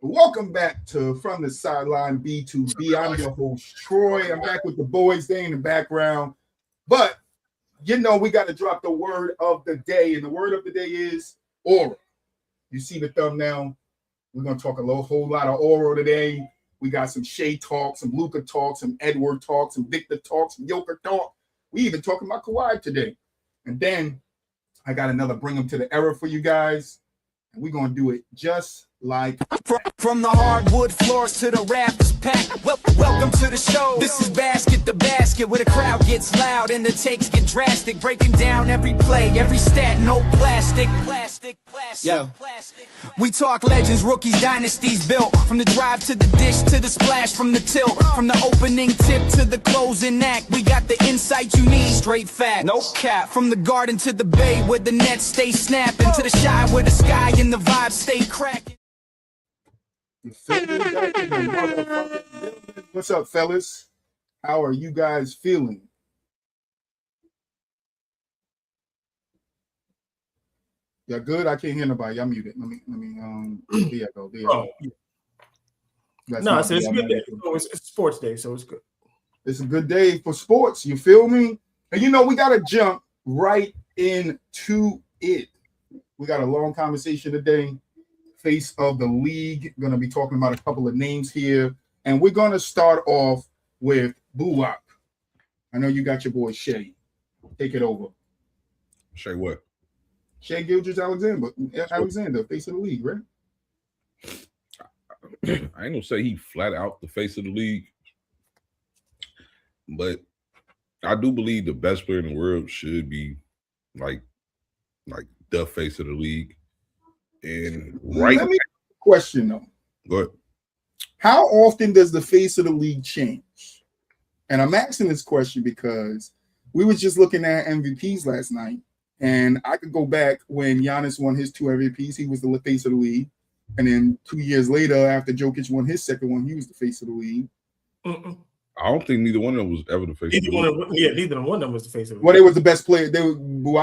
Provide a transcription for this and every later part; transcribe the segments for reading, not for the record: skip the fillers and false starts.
Welcome back to From the Sideline B2B. I'm your host, Troy. I'm back with the boys. They in the background. But, we got to drop the word of the day. And the word of the day is aura. You see the thumbnail. We're going to talk whole lot of aura today. We got some Shai talk, some Luka talk, some Edward talk, some Victor talk, some Jokic talk. We even talking about Kawhi today. And then I got another bring them to the era for you guys. And we're going to do it just like from the hardwood floors to the rafters packed. Welcome to the show. This is Basket the Basket, where the crowd gets loud and the takes get drastic. Breaking down every play, every stat, no plastic. Yo. We talk legends, rookies, dynasties built. From the drive to the dish to the splash, from the tilt, from the opening tip to the closing act. We got the insight you need, straight fact, no cap. From the garden to the bay, where the nets stay snapping, to the Shai, where the sky and the vibes stay cracking. What's up, fellas? How are you guys feeling? Yeah, good. I can't hear nobody. I'm muted. Let me. There you go. No, it's a good day. It's sports day, so it's good. It's a good day for sports. You feel me? And we gotta jump right into it. We got a long conversation today. Face of the league. Going to be talking about a couple of names here. And we're going to start off with Buwak. I know you got your boy Shai. Take it over. Shai what? Shai Gilgeous-Alexander, face of the league, right? I ain't going to say he flat out the face of the league. But I do believe the best player in the world should be like the face of the league. And let me question though. Go ahead. How often does the face of the league change? And I'm asking this question because we were just looking at MVPs last night, and I could go back when Giannis won his 2 MVPs, he was the face of the league. And then 2 years later, after Jokic won his second one, he was the face of the league. I don't think neither one of them was ever the face of the league. Neither one of them was the face of the league. Well, they was the best player.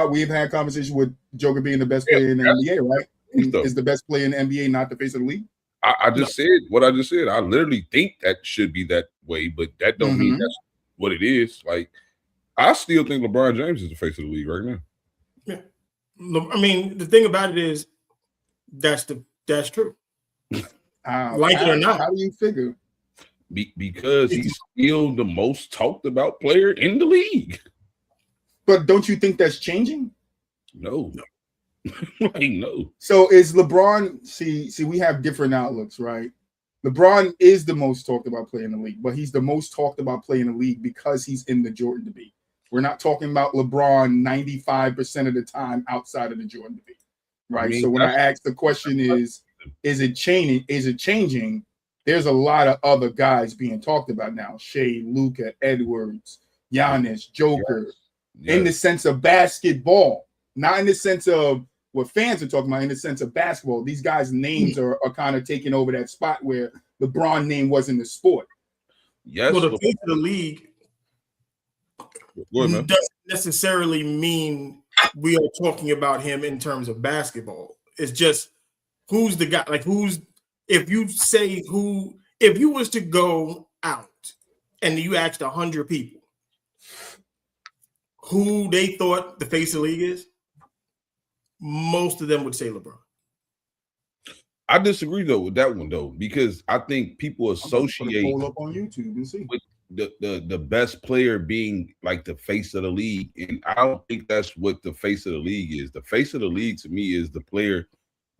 We've had conversation with Joker being the best player in the NBA, right? Is the best player in the NBA not the face of the league? I just said what I just said. I literally think that should be that way, but that don't mean that's what it is. Like, I still think LeBron James is the face of the league right now. Yeah, I mean, the thing about it is that's true. Like it or not, how do you figure? Because he's still the most talked about player in the league. But don't you think that's changing? No. No. So is LeBron? See, we have different outlooks, right? LeBron is the most talked about player in the league, but he's the most talked about player in the league because he's in the Jordan debate. We're not talking about LeBron 95% of the time outside of the Jordan debate, right? I mean, so when I ask the question is it changing? Is it changing? There's a lot of other guys being talked about now: Shai, Luka, Edwards, Giannis, Joker, in the sense of basketball, not in the sense of what fans are talking about. In the sense of basketball, these guys' names are kind of taking over that spot where LeBron name was in the sport. Yes. Well, the face of the league doesn't necessarily mean we are talking about him in terms of basketball. It's just who's the guy. Like if you was to go out and you asked 100 people who they thought the face of the league is, most of them would say LeBron. I disagree though with that one though, because I think people associate pull up on YouTube and see with the best player being like the face of the league, and I don't think that's what the face of the league is. The face of the league to me is the player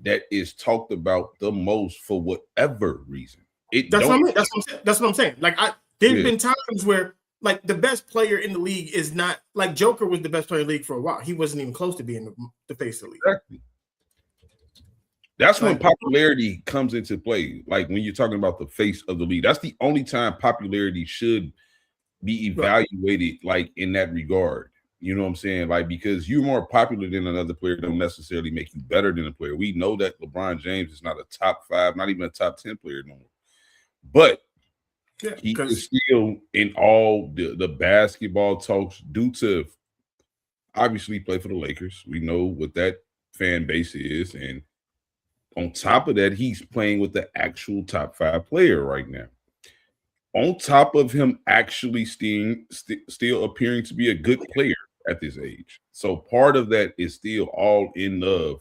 that is talked about the most for whatever reason. That's what I'm saying. Like there's been times where like the best player in the league is not like Joker was the best player in the league for a while. He wasn't even close to being the face of the league. Exactly. That's when popularity comes into play. Like when you're talking about the face of the league, that's the only time popularity should be evaluated, like in that regard. You know what I'm saying? Like, because you're more popular than another player don't necessarily make you better than a player. We know that LeBron James is not a top 5, not even a top 10 player no more. But he is still in all the basketball talks due to obviously play for the Lakers. We know what that fan base is, and On top of that, he's playing with the actual top 5 player right now. On top of him actually still appearing to be a good player at this age. So part of that is still all in love.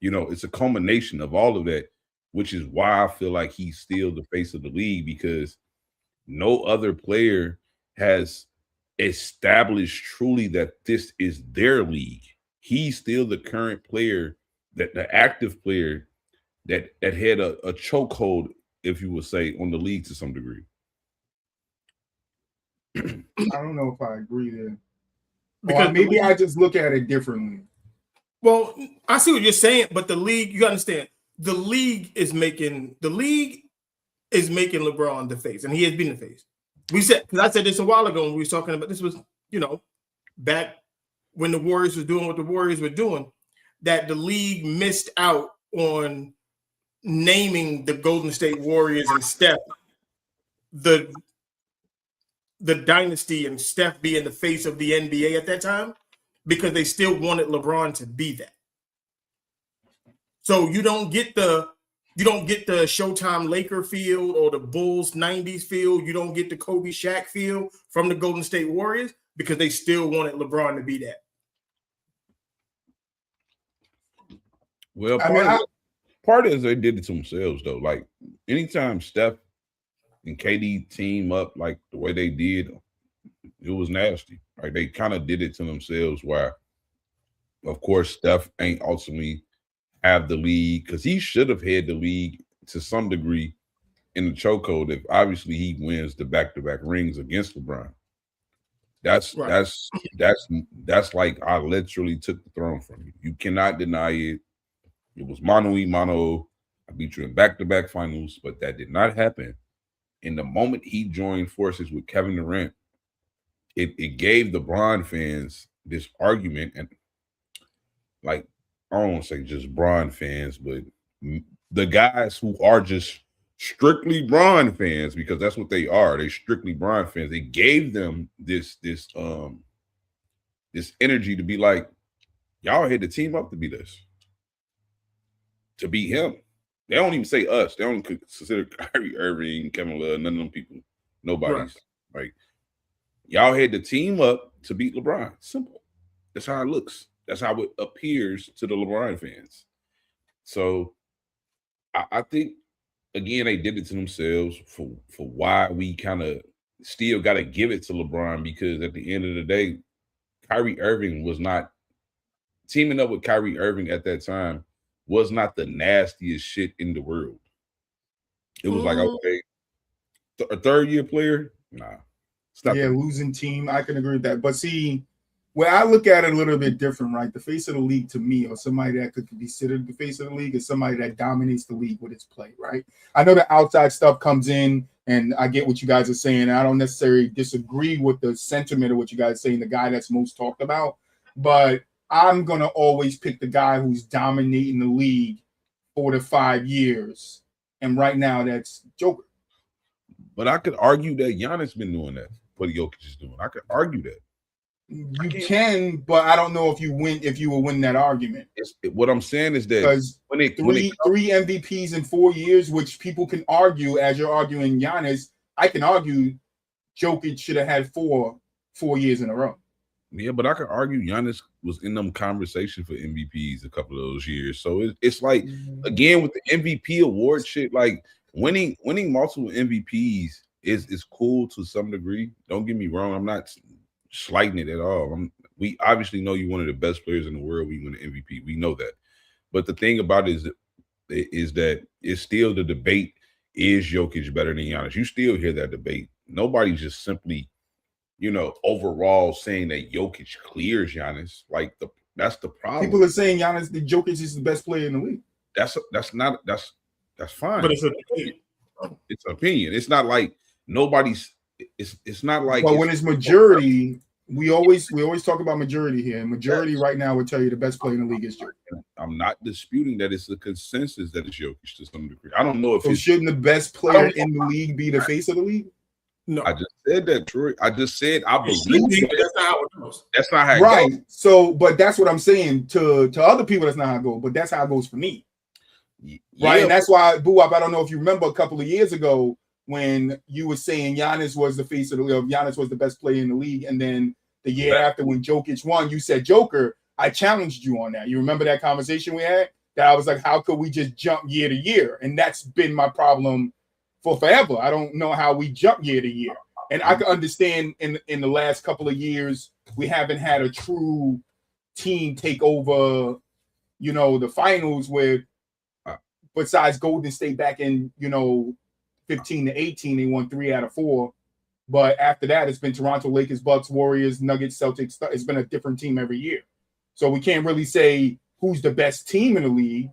It's a culmination of all of that, which is why I feel like he's still the face of the league, because no other player has established truly that this is their league. He's still the current player, that the active player that had a chokehold, if you would say, on the league to some degree. I don't know if I agree there. Because or maybe I just look at it differently. Well, I see what you're saying, but the league, you understand, the league is making LeBron the face, and he has been the face. Because I said this a while ago when we were talking about this, was back when the Warriors was doing what the Warriors were doing, that the league missed out on naming the Golden State Warriors and Steph the dynasty, and Steph being the face of the NBA at that time, because they still wanted LeBron to be that. So you don't get the Showtime Laker feel or the Bulls 90s feel. You don't get the Kobe Shaq feel from the Golden State Warriors, because they still wanted LeBron to be that. Well, part is they did it to themselves, though. Like, anytime Steph and KD team up like the way they did, it was nasty. Like, they kind of did it to themselves, where, of course, Steph ain't ultimately have the league, because he should have had the league to some degree in the chokehold if obviously he wins the back-to-back rings against LeBron. That's like, I literally took the throne from you. You cannot deny it. It was mano-a-mano. I beat you in back-to-back finals, but that did not happen. And the moment he joined forces with Kevin Durant, it gave the Bron fans this argument, and like, I don't want to say just Bron fans, but the guys who are just strictly Bron fans, because that's what they are. They strictly Bron fans. They gave them this energy to be like, y'all had to team up to be this, to beat him. They don't even say us. They don't consider Kyrie Irving, Kevin Love, none of them people. Nobody's like, y'all had to team up to beat LeBron. Simple. That's how it looks. That's how it appears to the LeBron fans. So I think, again, they did it to themselves for why we kind of still got to give it to LeBron, because at the end of the day, Kyrie Irving was not teaming up with Kyrie Irving at that time was not the nastiest shit in the world. It was like, okay, a third-year player? Nah. It's not losing team. I can agree with that. But see, where I look at it a little bit different, right? The face of the league to me, or somebody that could be considered the face of the league, is somebody that dominates the league with its play, right? I know the outside stuff comes in, and I get what you guys are saying. I don't necessarily disagree with the sentiment of what you guys are saying, the guy that's most talked about, but I'm going to always pick the guy who's dominating the league 4 to 5 years. And right now, that's Joker. But I could argue that Giannis been doing that, what Jokic is doing. I could argue that. You can, but I don't know if you will win that argument. What I'm saying is that because three MVPs in 4 years, which people can argue, as you're arguing Giannis, I can argue Jokic should have had four years in a row. Yeah, but I could argue Giannis was in them conversations for MVPs a couple of those years. So it's like, again, with the MVP award shit, like winning multiple MVPs is cool to some degree. Don't get me wrong. I'm not slighting it at all. We obviously know you're one of the best players in the world. We win an MVP. We know that. But the thing about it is that it's still the debate, is Jokic better than Giannis? You still hear that debate. Nobody's just simply, overall saying that Jokic clears Giannis. Like, that's the problem. People are saying Jokic is the best player in the league. That's fine. But it's an opinion. It's an opinion. It's not like nobody's. It's not like. Well, when it's majority, we always talk about majority here. And majority right now would tell you the best player in the league is Jokic. I'm not disputing that it's a consensus that it's Jokic to some degree. I don't know if so shouldn't the best player in the league be the face of the league? No, I just said that, Troy. I just said I believe that's not how it goes. That's not how it right. goes. So, but that's what I'm saying to other people. That's not how it goes, but that's how it goes for me. right? And that's why, Boo Up, I don't know if you remember a couple of years ago when you were saying Giannis was the face of the league, Giannis was the best player in the league, and then the year after when Jokic won, you said Joker. I challenged you on that. You remember that conversation we had? That I was like, how could we just jump year to year? And that's been my problem for forever. I don't know how we jump year to year. And I can understand in the last couple of years, we haven't had a true team take over, you know, the finals with, besides Golden State back in, you know, 15 to 18, they won 3 out of 4. But after that, it's been Toronto, Lakers, Bucks, Warriors, Nuggets, Celtics. It's been a different team every year. So we can't really say who's the best team in the league,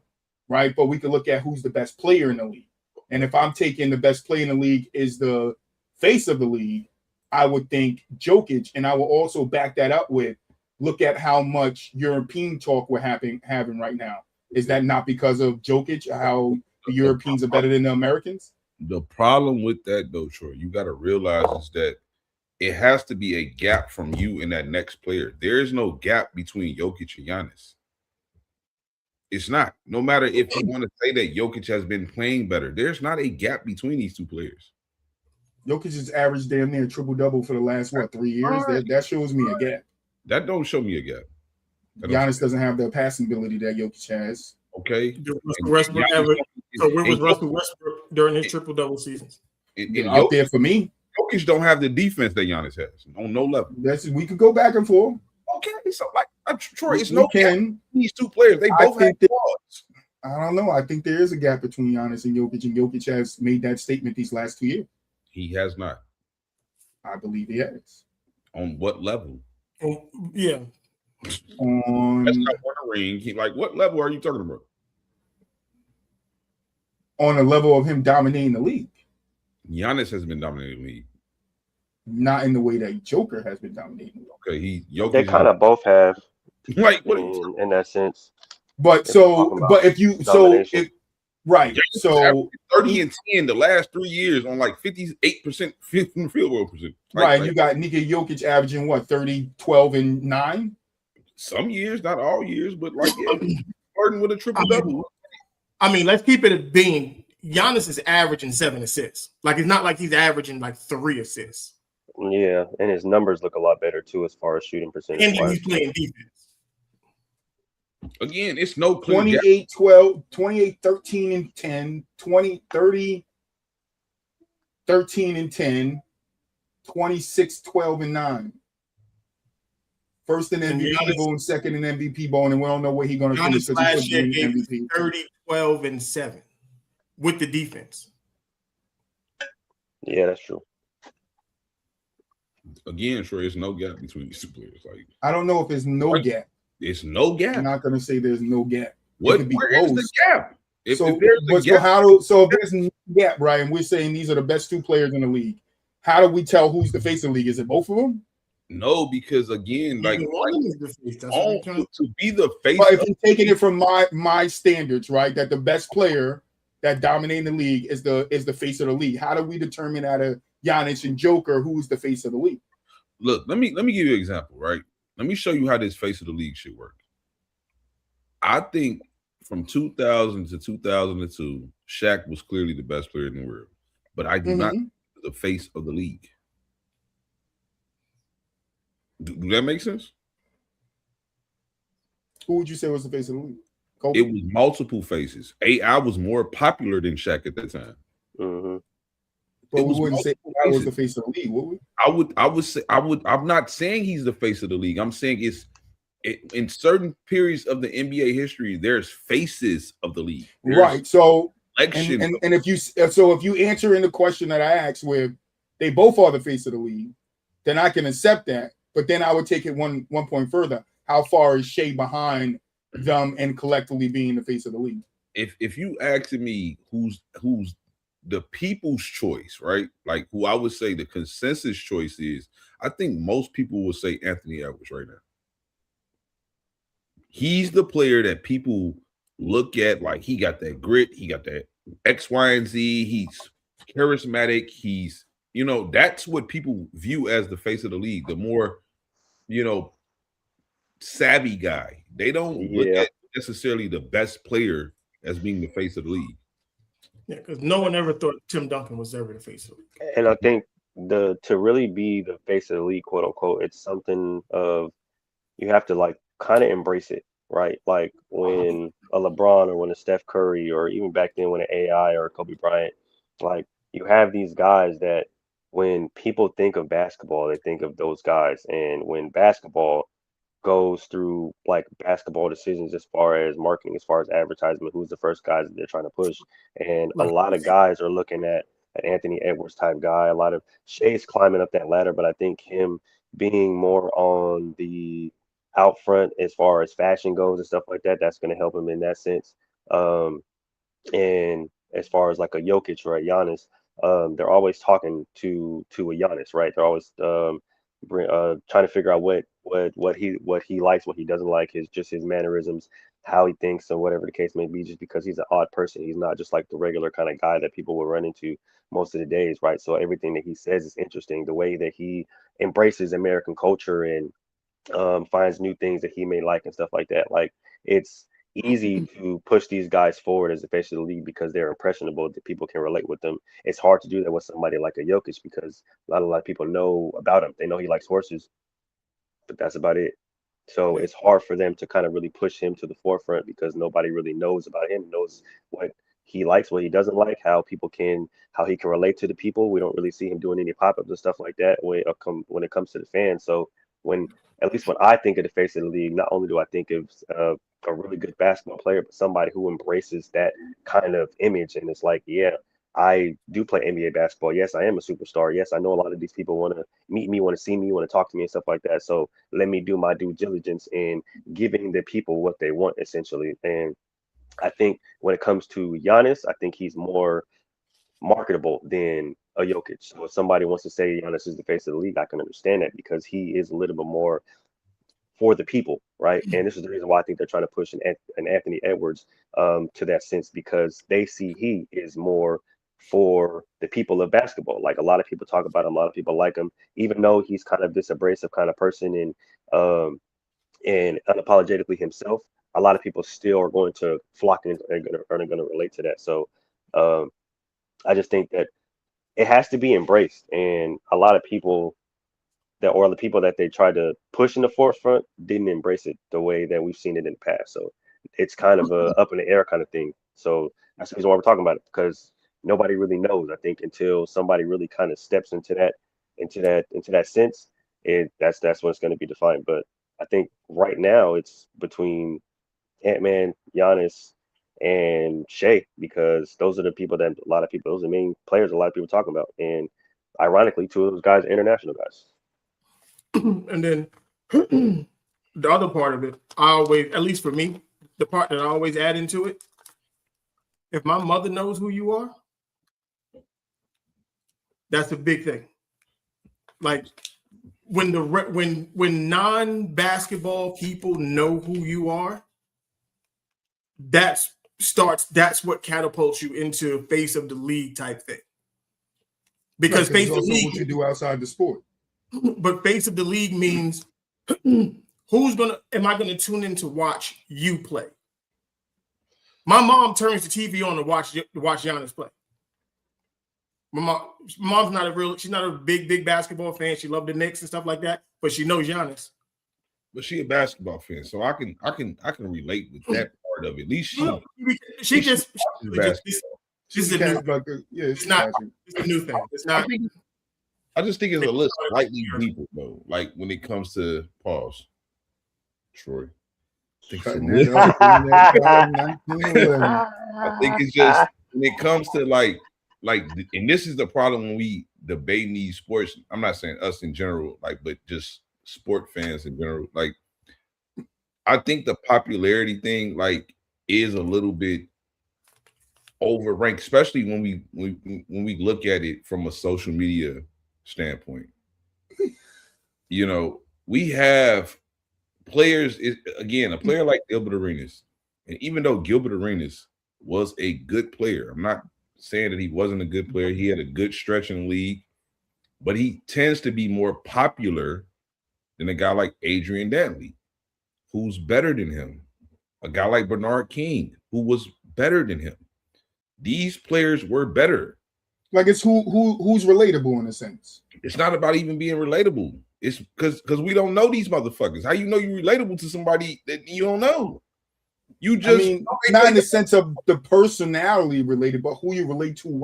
right? But we can look at who's the best player in the league. And if I'm taking the best player in the league is the face of the league, I would think Jokic. And I will also back that up with, look at how much European talk we're having right now. Is that not because of Jokic, how the Europeans are better than the Americans? The problem with that, though, Troy, you got to realize is that it has to be a gap from you and that next player. There is no gap between Jokic and Giannis. It's not. No matter if you want to say that Jokic has been playing better, there's not a gap between these two players. Jokic has averaged damn near triple-double for the last, 3 years? That shows me a gap. That don't show me a gap. Giannis doesn't have the passing ability that Jokic has. Okay. Where was Russell Westbrook during his triple-double seasons? Out there for me. Jokic don't have the defense that Giannis has on no level. We could go back and forth. Okay, so like Troy, it's no gap between these two players. They both have flaws. I don't know. I think there is a gap between Giannis and Jokic has made that statement these last 2 years. He has not. I believe he has. On what level? Yeah. That's not one ring. Like, what level are you talking about? On the level of him dominating the league. Giannis has been dominating the league. Not in the way that Joker has been dominating. Okay, they kind of both have, like in that sense. But if you right, so 30 and 10 the last 3 years on like 58% field goal percent. Right, you got Nikola Jokic averaging what 30, 12, and 9. Some years, not all years, but like starting with a triple double. I mean, let's keep it at being Giannis is averaging 7 assists. Like it's not like he's averaging like 3 assists. Yeah, and his numbers look a lot better too as far as shooting percentage. And he's playing defense. Again, it's no 28, 12, 28, 13, and 10, 20, 30, 13 and 10, 26, 12, and 9. First in MVP voting, second in MVP voting, and we don't know what he's going to do because last year gave MVP. 30, 12, and 7 with the defense. Yeah, that's true. Again, sure, there's no gap between these two players. Like I don't know if there's no gap. It's no gap. I'm not going to say there's no gap. Where is the gap? If there's a gap, so if there's no gap, right, and we're saying these are the best 2 players in the league, how do we tell who's the face of the league? Is it both of them? No, because again, like to be the face. But if you're taking it from my standards, right, that the best player that dominating the league is the face of the league. How do we determine out of Giannis and Joker who's the face of the league? Look, let me give you an example, right? Let me show you how this face of the league should work. I think from 2000 to 2002, Shaq was clearly the best player in the world, but I do not the face of the league. Do that make sense? Who would you say was the face of the league? It was multiple faces. AI was more popular than Shaq at that time. Mm-hmm. But we wouldn't say I was the face of the league, would we? I'm not saying he's the face of the league. I'm saying in certain periods of the NBA history, there's faces of the league. There's right. So and if you answer in the question that I asked where they both are the face of the league, then I can accept that. But then I would take it one point further. How far is Shai behind them and collectively being the face of the league? If you asking me who's the people's choice, right? Like who I would say the consensus choice is, I think most people will say Anthony Edwards right now. He's the player that people look at like he got that grit, he got that X, Y, and Z. He's charismatic. He's, that's what people view as the face of the league. The more, savvy guy. They don't look at necessarily the best player as being the face of the league. Yeah, because no one ever thought Tim Duncan was ever the face of the league. And I think to really be the face of the league, quote unquote, it's something of you have to like kind of embrace it, right? Like when a LeBron or when a Steph Curry or even back then when an AI or Kobe Bryant, like you have these guys that when people think of basketball, they think of those guys. And when basketball goes through like basketball decisions as far as marketing, as far as advertisement, who's the first guys that they're trying to push. And a Right. lot of guys are looking at an Anthony Edwards type guy. A lot of Shay's climbing up that ladder, but I think him being more on the out front as far as fashion goes and stuff like that, that's going to help him in that sense. Um, and as far as like a Jokic or a Giannis, they're always talking to a Giannis, right? They're always trying to figure out what he likes, what he doesn't like, his mannerisms, how he thinks, or whatever the case may be. Just because he's an odd person, he's not just like the regular kind of guy that people will run into most of the days, right? So everything that he says is interesting. The way that he embraces American culture and finds new things that he may like and stuff like that. Like it's easy to push these guys forward as the face of the league because they're impressionable, that people can relate with them. It's hard to do that with somebody like a Jokic because not a lot of people know about him. They know he likes horses, but that's about it. So it's hard for them to kind of really push him to the forefront because nobody really knows about him, knows what he likes, what he doesn't like, how he can relate to the people. We don't really see him doing any pop-ups and stuff like that when it comes to the fans. So when at least when I think of the face of the league, not only do I think of a really good basketball player, but somebody who embraces that kind of image. And it's like, yeah, I do play NBA basketball. Yes, I am a superstar. Yes, I know a lot of these people want to meet me, want to see me, want to talk to me and stuff like that. So let me do my due diligence in giving the people what they want, essentially. And I think when it comes to Giannis, I think he's more marketable than a Jokic. So if somebody wants to say Giannis is the face of the league, I can understand that because he is a little bit more for the people, right? And this is the reason why I think they're trying to push an Anthony Edwards to that sense because they see he is more for the people of basketball. Like a lot of people talk about him, a lot of people like him, even though he's kind of this abrasive kind of person and unapologetically himself. A lot of people still are going to flock and are going to relate to that. So I just think that it has to be embraced, and a lot of people or the people that they tried to push in the forefront didn't embrace it the way that we've seen it in the past. So it's kind of a up in the air kind of thing. So that's the reason why we're talking about it, because nobody really knows, I think, until somebody really kind of steps into that sense, that's when it's going to be defined. But I think right now it's between Ant-Man, Giannis, and Shai, because those are the people that those are the main players a lot of people are talking about. And ironically, two of those guys are international guys. And then the other part of it, I always, at least for me, the part that I always add into it, if my mother knows who you are, that's a big thing. Like when non-basketball people know who you are, that's what catapults you into face of the league type thing. Because face of the league, what you do outside the sport. But face of the league means am I gonna tune in to watch you play? My mom turns the TV on to watch Giannis play. Mom's she's not a big basketball fan. She loved the Knicks and stuff like that, but she knows Giannis. But she a basketball fan, so I can relate with that part of it. At least It's a new thing. It's not. I just think it's a little slightly deeper though. Like when it comes to Troy. I think it's just when it comes to like, and this is the problem when we debate these sports. I'm not saying us in general, but just sport fans in general. Like, I think the popularity thing is a little bit overranked, especially when we look at it from a social media standpoint. We have players. A player like Gilbert Arenas, and even though Gilbert Arenas was a good player, I'm not saying that he wasn't a good player. He had a good stretch in the league, but he tends to be more popular than a guy like Adrian Dantley, who's better than him. A guy like Bernard King, who was better than him. These players were better. Like it's who's relatable in a sense. It's not about even being relatable. It's because we don't know these motherfuckers. How you know you're relatable to somebody that you don't know? You just, I mean, not in the sense of the personality related, but who you relate to,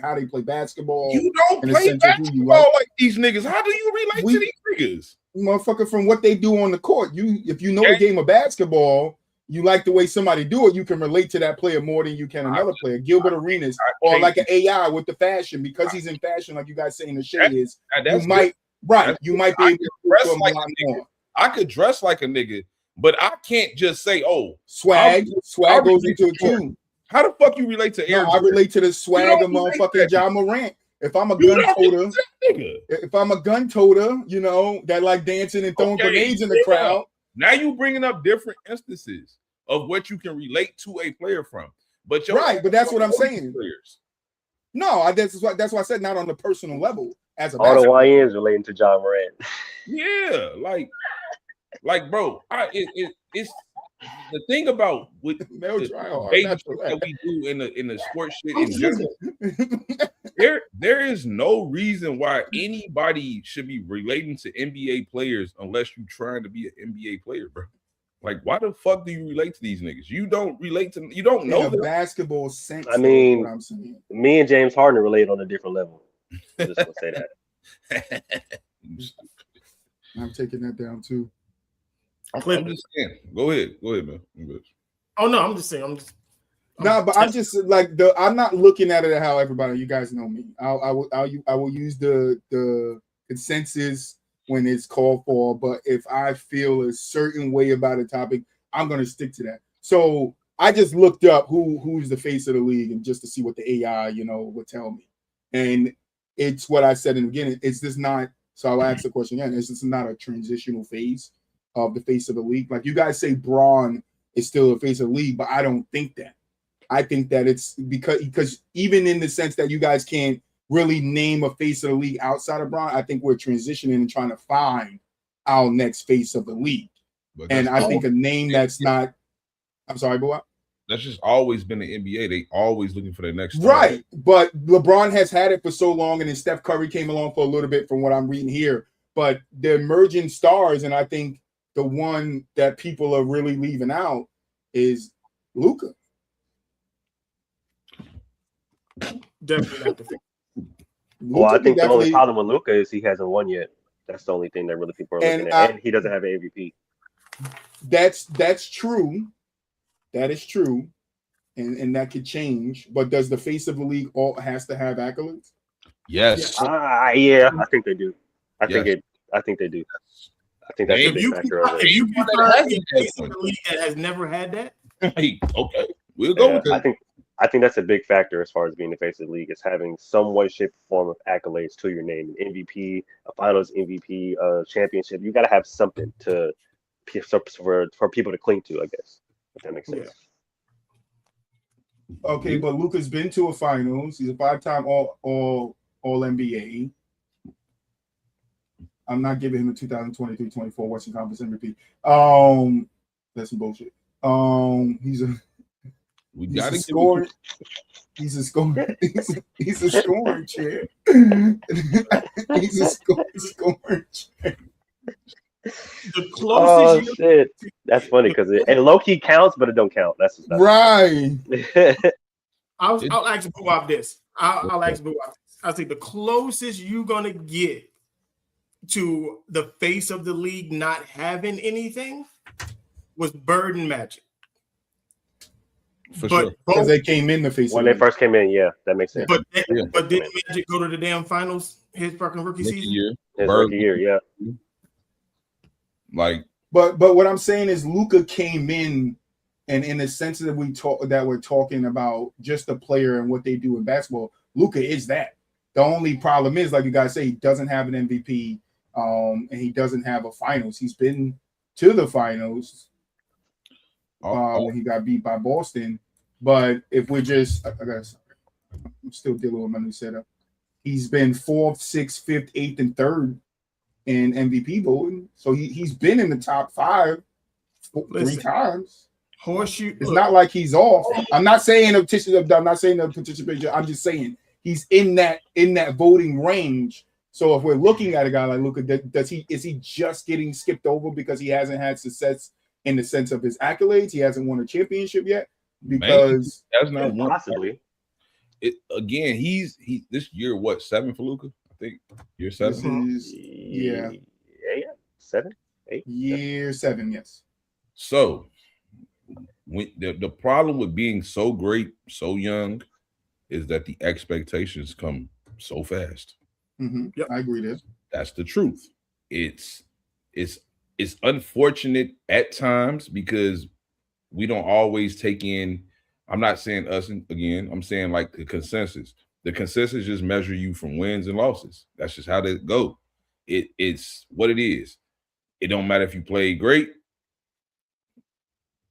how they play basketball. You don't play basketball like these niggas. How do you relate to these niggas? Motherfucker, from what they do on the court. If you know the game of basketball, you like the way somebody do it, you can relate to that player more than you can another player. Gilbert Arenas, or like an AI with the fashion, because he's in fashion, like you guys say in the Shai is. You might be able to dress like a nigga. I could dress like a nigga, but I can't just say, "Oh, swag goes into it too." How the fuck you relate to Aaron? I relate to the swag of motherfucking Ja Morant. If I'm a gun toter, you know, that like dancing and throwing grenades in the crowd. Now you bringing up different instances of what you can relate to a player from. But but that's what I'm saying. Players. No, that's why I said not on the personal level. As a all the YNs relating to Ja Morant. Yeah, like bro, it's the thing about with that we do in the sports shit in general. There is no reason why anybody should be relating to NBA players unless you're trying to be an NBA player, bro. Like, why the fuck do you relate to these niggas? You don't relate to, you don't know the basketball sense. I mean, me and James Harden relate on a different level. I'm just gonna say that. I'm taking that down too. I'm just saying. Go ahead, man. Oh no, I'm just saying. I'm just like I'm not looking at it how everybody. You guys know me. I will use the consensus when it's called for. But if I feel a certain way about a topic, I'm gonna stick to that. So I just looked up who's the face of the league, and just to see what the AI would tell me. And it's what I said in the beginning. It's just not. So I'll ask the question again. It's just not a transitional phase of the face of the league. Like you guys say, Braun is still the face of the league, but I don't think that. I think that it's because even in the sense that you guys can't really name a face of the league outside of Braun, I think we're transitioning and trying to find our next face of the league. And I think a name that's not. I'm sorry, but what? That's just always been the NBA. They always looking for their next star. Right. But LeBron has had it for so long, and then Steph Curry came along for a little bit from what I'm reading here. But the emerging stars, and I think the one that people are really leaving out is Luka. Definitely not the thing. Well, I think the only problem with Luka is he hasn't won yet. That's the only thing that really people are looking at. And he doesn't have an MVP. That's true. That is true. And that could change. But does the face of the league has to have accolades? Yes. Yeah, I think they do. I think they do. I think that's a big factor of it. If you prefer a face of the league that has never had that, hey, okay, we'll go with it. I think that's a big factor as far as being the face of the league, is having some way, shape, or form of accolades to your name. An MVP, a finals MVP, a championship. You got to have something for people to cling to, I guess, if that makes sense. Yeah. Okay, but Luka's been to a finals. He's a 5-time all NBA. I'm not giving him the 2023-24 Western Conference MVP. That's some bullshit. He's a scoring. He's a scoring. He's a scoring chair. He's a scoring chair. The closest. Shit. That's funny because it low key counts, but it don't count. That's right. I'll ask Boo about this. I'll ask Boo about this. I think the closest you're gonna get to the face of the league not having anything was Bird and Magic. For sure. Because they came in the face when they first came in, yeah, that makes sense. But did Magic go to the damn finals his fucking rookie season? His rookie year, yeah. Like, but what I'm saying is Luka came in, and in the sense that we're talking about just the player and what they do in basketball, Luka is that. The only problem is, like you guys say, he doesn't have an MVP, and he doesn't have a finals. He's been to the finals when he got beat by Boston. But if we're just, I'm still dealing with my new setup. He's been 4th, 6th, 5th, 8th, and 3rd in MVP voting. So he's been in the top 5 3 times. Horseshoe. It's not like he's off. I'm not saying the participation. I'm just saying he's in that voting range. So if we're looking at a guy like Luka, is he just getting skipped over because he hasn't had success in the sense of his accolades? He hasn't won a championship yet because that's not one. Possibly. Again, he's this year what 7 for Luka? I think year 7. Yeah, 7, 8. Year 7, yes. So when the problem with being so great, so young, is that the expectations come so fast. Yep. I agree there. That's the truth. It's unfortunate at times because we don't always take in. I'm not saying us again. I'm saying like the consensus. The consensus just measure you from wins and losses. That's just how they go. It's what it is. It don't matter if you play great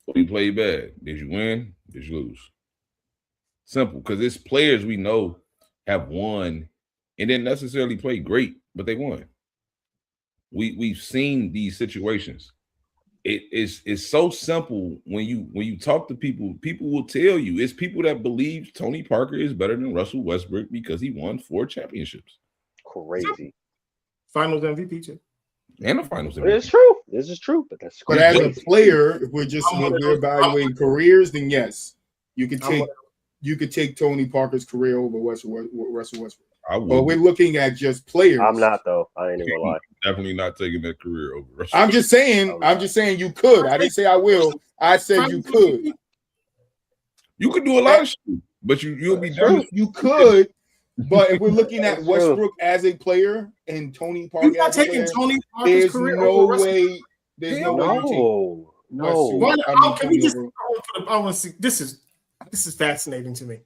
or you play bad. Did you win? Did you lose? Simple. Because it's players we know have won and didn't necessarily play great, but they won. We've seen these situations. It's so simple when you talk to people will tell you. It's people that believe Tony Parker is better than Russell Westbrook because he won 4 championships. Crazy. Finals MVP too. And the finals MVP. It's true. This is true, but that's But crazy. as a player, if we're evaluating careers, then yes, you could take Tony Parker's career over Russell Westbrook. I would. But we're looking at just players. I'm not though. I ain't even gonna lie. Definitely not taking that career over Russell. I'm just saying you could. I didn't say I will. I said you could. You could do a lot of shit, but you'll be done. You could, but if we're looking at Westbrook as a player and Tony Parker, You're not taking Tony Parker's there's career no over Russell. way. There's no way you take. No. Why I not? mean, Can we just? Tony I want to see. This is fascinating to me.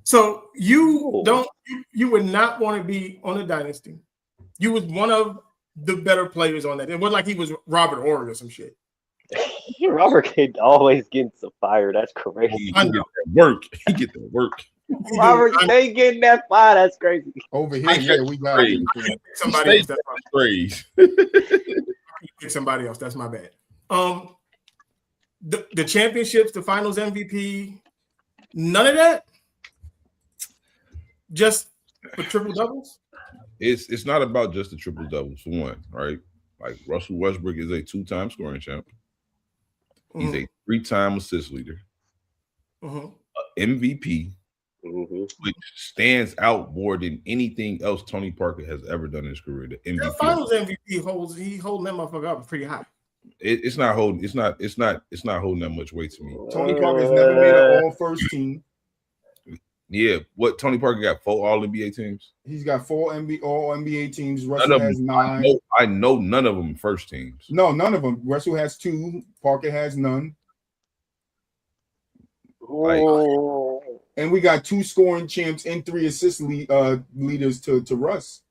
So you would not want to be on a dynasty. You was one of the better players on that. It wasn't like he was Robert Horry or some shit. Robert can always get some fire. That's crazy. He get that work. He get that work. Robert ain't getting that fire. That's crazy. Over here, yeah, we got it. Somebody else. That's Praise. somebody else. That's my bad. The championships, the finals MVP, none of that. Just for triple doubles. It's not about just the triple doubles for one, right? Like Russell Westbrook is a 2-time scoring champ. He's a 3-time assist leader, MVP, which stands out more than anything else Tony Parker has ever done in his career. The MVP, the finals MVP holding that motherfucker up pretty high. It's not holding that much weight to me. Tony Parker has never made an all-first team. Yeah, what Tony Parker got 4 All-NBA teams? He's got 4 All-NBA teams. Russell has 9. I know none of them first teams. No, none of them. Russell has 2. Parker has none. And we got 2 scoring champs and 3 assist leaders to Russ.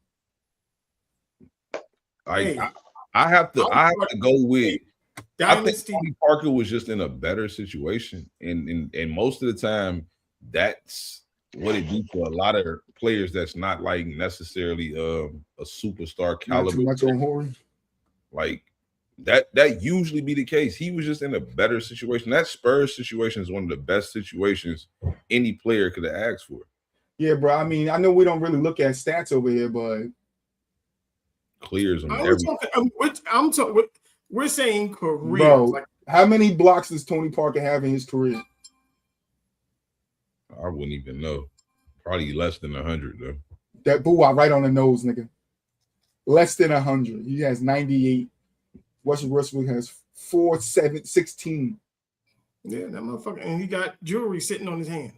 I have to go with. I think Tony Parker was just in a better situation, and most of the time, that's what it do for a lot of players that's not like necessarily a superstar caliber. Not too much on Horry. Like that usually be the case. He was just in a better situation. That Spurs situation is one of the best situations any player could have asked for. Yeah, bro. I mean, I know we don't really look at stats over here, but clears on everything. We're saying career. Bro, how many blocks does Tony Parker have in his career? I wouldn't even know. Probably less than 100 though. That boo right on the nose, nigga. Less than 100. He has 98. Westbrook has 4, 7, 16. Yeah, that motherfucker, and he got jewelry sitting on his hand.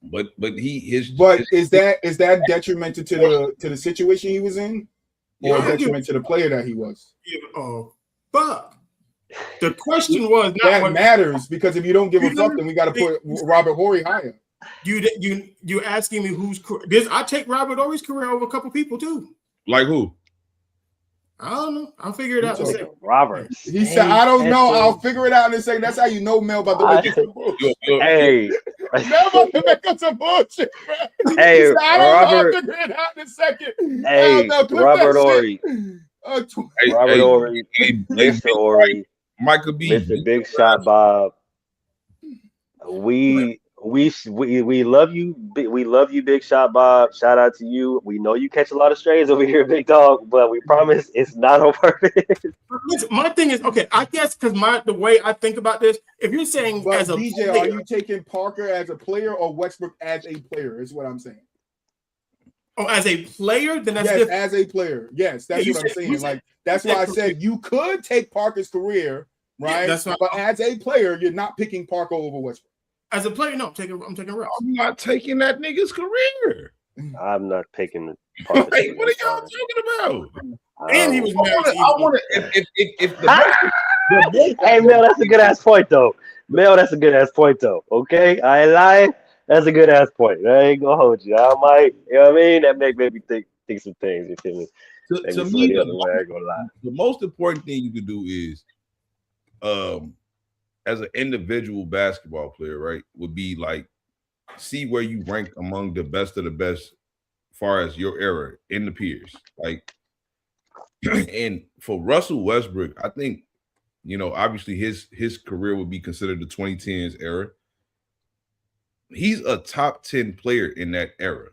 But is that detrimental to the situation he was in, or detriment to the player that he was? Oh, fuck. The question was not that matters, because if you don't give a fuck, then we got to put Robert Horry higher. You asking me who's this? I take Robert Horry's career over a couple people too. Like who? I don't know. I'll figure it out in a second. Robert. He said, I don't know. I'll figure it out in a second. That's how you know Mel about to make some bullshit. Hey. Mel about to make up some bullshit, bro. Hey, said, Robert. I'll figure it out in a second. Hey, Robert Horry. Robert Horry. Mr. Horry. Michael B. Mr. Big Shot Bob. We love you. We love you, Big Shot Bob. Shout out to you. We know you catch a lot of strays over here, Big Dog, but we promise it's not on purpose. Listen, my thing is, okay, I guess because the way I think about this, if you're saying But as a DJ, player, are you taking Parker as a player or Westbrook as a player? Is what I'm saying. as a player, then that's Yes, different. as a player. Yes, that's Yeah, what I'm saying. said- Like that's why I said you could take Parker's career, right? Yeah, that's right. But as a player, you're not picking Parker over Westbrook. As a player, no, I'm taking Russ. I'm not taking that nigga's career. I'm not picking the Like, what are y'all talking about? And he was married to I want to. If the Hey, Mel, that's a good ass point though. Mel, that's a good ass point though. Okay, I ain't lying. That's a good ass point. I ain't gonna hold you. I might, you know what I mean? That make me think some things. You feel me? to Maybe me, the other way. I ain't gonna lie. the most important thing you can do is, as an individual basketball player, right, would be like see where you rank among the best of the best, as far as your era in the peers, like. And for Russell Westbrook, I think, obviously his career would be considered the 2010s era. He's a top 10 player in that era.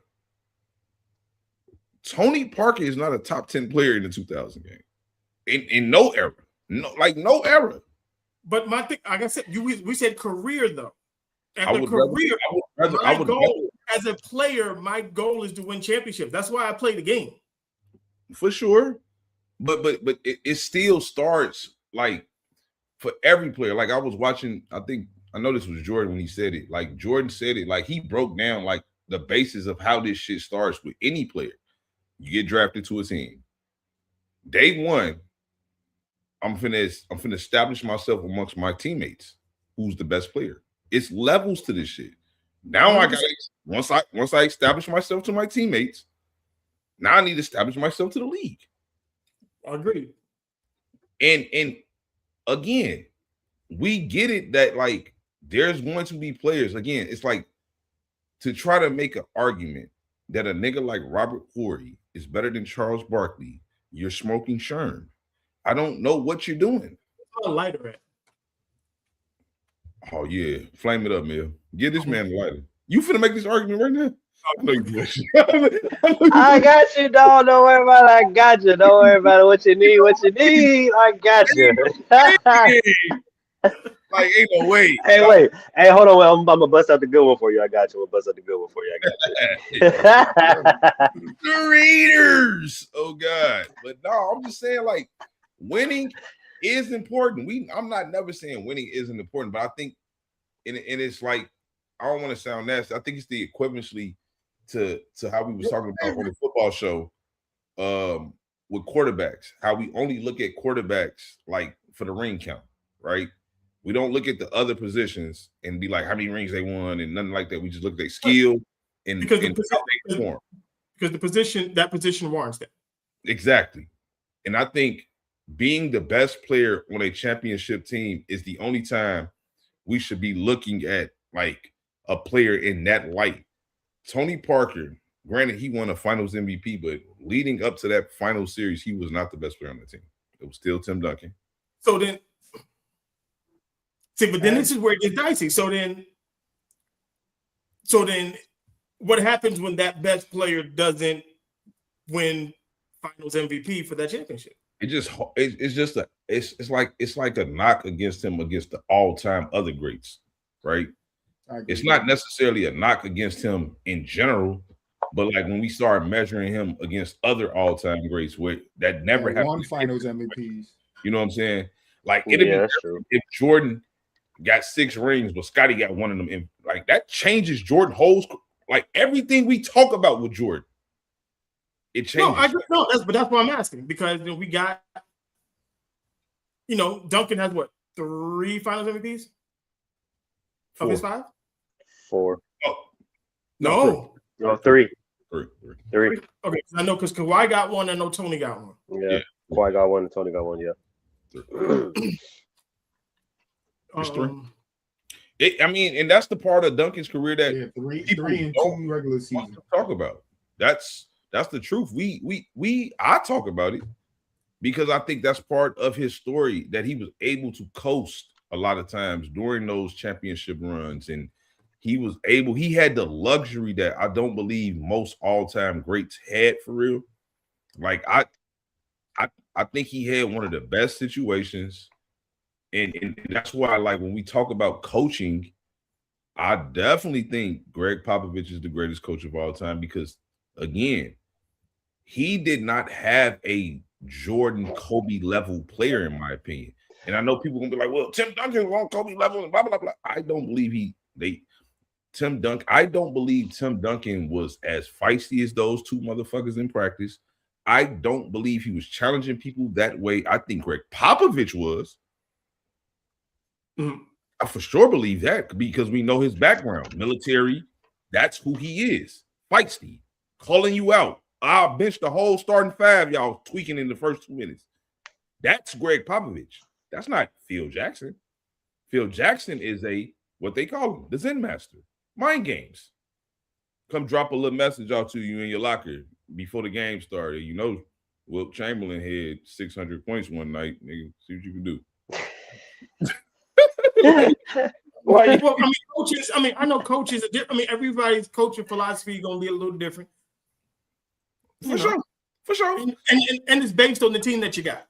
Tony Parker is not a top 10 player in the 2000 game. In no era. No era. But my thing, like I said, we said career though. As I a would career, rather, as a player, my goal is to win championships. That's why I play the game. for sure. But it still starts like for every player. Like I was watching, I know this was Jordan when he said it. Like Jordan said it, like he broke down like the basis of how this shit starts with any player. You get drafted to a team. Day one, I'm finna establish myself amongst my teammates. Who's the best player? It's levels to this shit. Now I gotta once I establish myself to my teammates, now I need to establish myself to the league. I agree. And again, we get it that like there's going to be players. Again, it's like to try to make an argument that a nigga like Robert Horry is better than Charles Barkley. You're smoking Sherm. I don't know what you're doing. A lighter at. Oh yeah, flame it up, Mel. Give this man a lighter. You finna make this argument right now? I know you. I got you, dog. Don't worry about it. I got you. Don't worry about it. What you need. I got you. Like, ain't no way. Hey, wait. Hey, hold on. I'm gonna bust out the good one for you. I got you. I'm gonna bust out the good one for you. I got you. The Raiders. Oh God. But no, I'm just saying, like, winning is important. I'm not never saying winning isn't important, but I think, and it's like, I don't want to sound nasty. I think it's the equivalency to how we was talking about on the football show with quarterbacks, how we only look at quarterbacks like for the ring count, right? We don't look at the other positions and be like how many rings they won and nothing like that. We just look at their skill and how they perform. Because that position warrants that. Exactly. And I think being the best player on a championship team is the only time we should be looking at like a player in that light. Tony Parker, granted, he won a finals MVP, but leading up to that final series, he was not the best player on the team. It was still Tim Duncan. So then, but then this is where it gets dicey. So then what happens when that best player doesn't win finals MVP for that championship? It's like a knock against him against the all-time other greats, right? It's not necessarily a knock against him in general, but like when we start measuring him against other all-time greats, where that never happened. Won finals MVPs. You know what I'm saying? Like it'd be different if Jordan got 6 rings, but Scotty got one of them. And like that changes Jordan holds like everything we talk about with Jordan. It changes. That's what I'm asking, because we got, Duncan has what, 3 finals MVPs? 4. Of his 5? 4. Oh, no. No, 3. 3. Okay, I know because Kawhi got one. I know Tony got one. Yeah. Kawhi got one and Tony got one. Yeah. It's 3. And that's the part of Duncan's career that 3 and 2 regular season talk about. That's the truth. I talk about it. because I think that's part of his story, that he was able to coast a lot of times during those championship runs, and he had the luxury that I don't believe most all-time greats had, for real. Like I think he had one of the best situations, and that's why, like, when we talk about coaching, I definitely think Greg Popovich is the greatest coach of all time, because, again, he did not have a Jordan Kobe level player, in my opinion. And I know people are gonna be like, well, Tim Duncan was on Kobe level and blah blah blah. I don't believe I don't believe Tim Duncan was as feisty as those two motherfuckers in practice. I don't believe he was challenging people that way. I think Greg Popovich was. I for sure believe that, because we know his background, military. That's who he is. Feisty, calling you out. I'll bench the whole starting five, y'all tweaking in the first 2 minutes. That's Greg Popovich. That's not Phil Jackson. Phil Jackson is what they call him, the Zen Master. Mind games. Come drop a little message out to you in your locker before the game started. You know, Wilt Chamberlain had 600 points one night. Nigga, see what you can do. Well, I mean, coaches. I mean, I know coaches are different. I mean, everybody's coaching philosophy is going to be a little different. For sure. And it's based on the team that you got.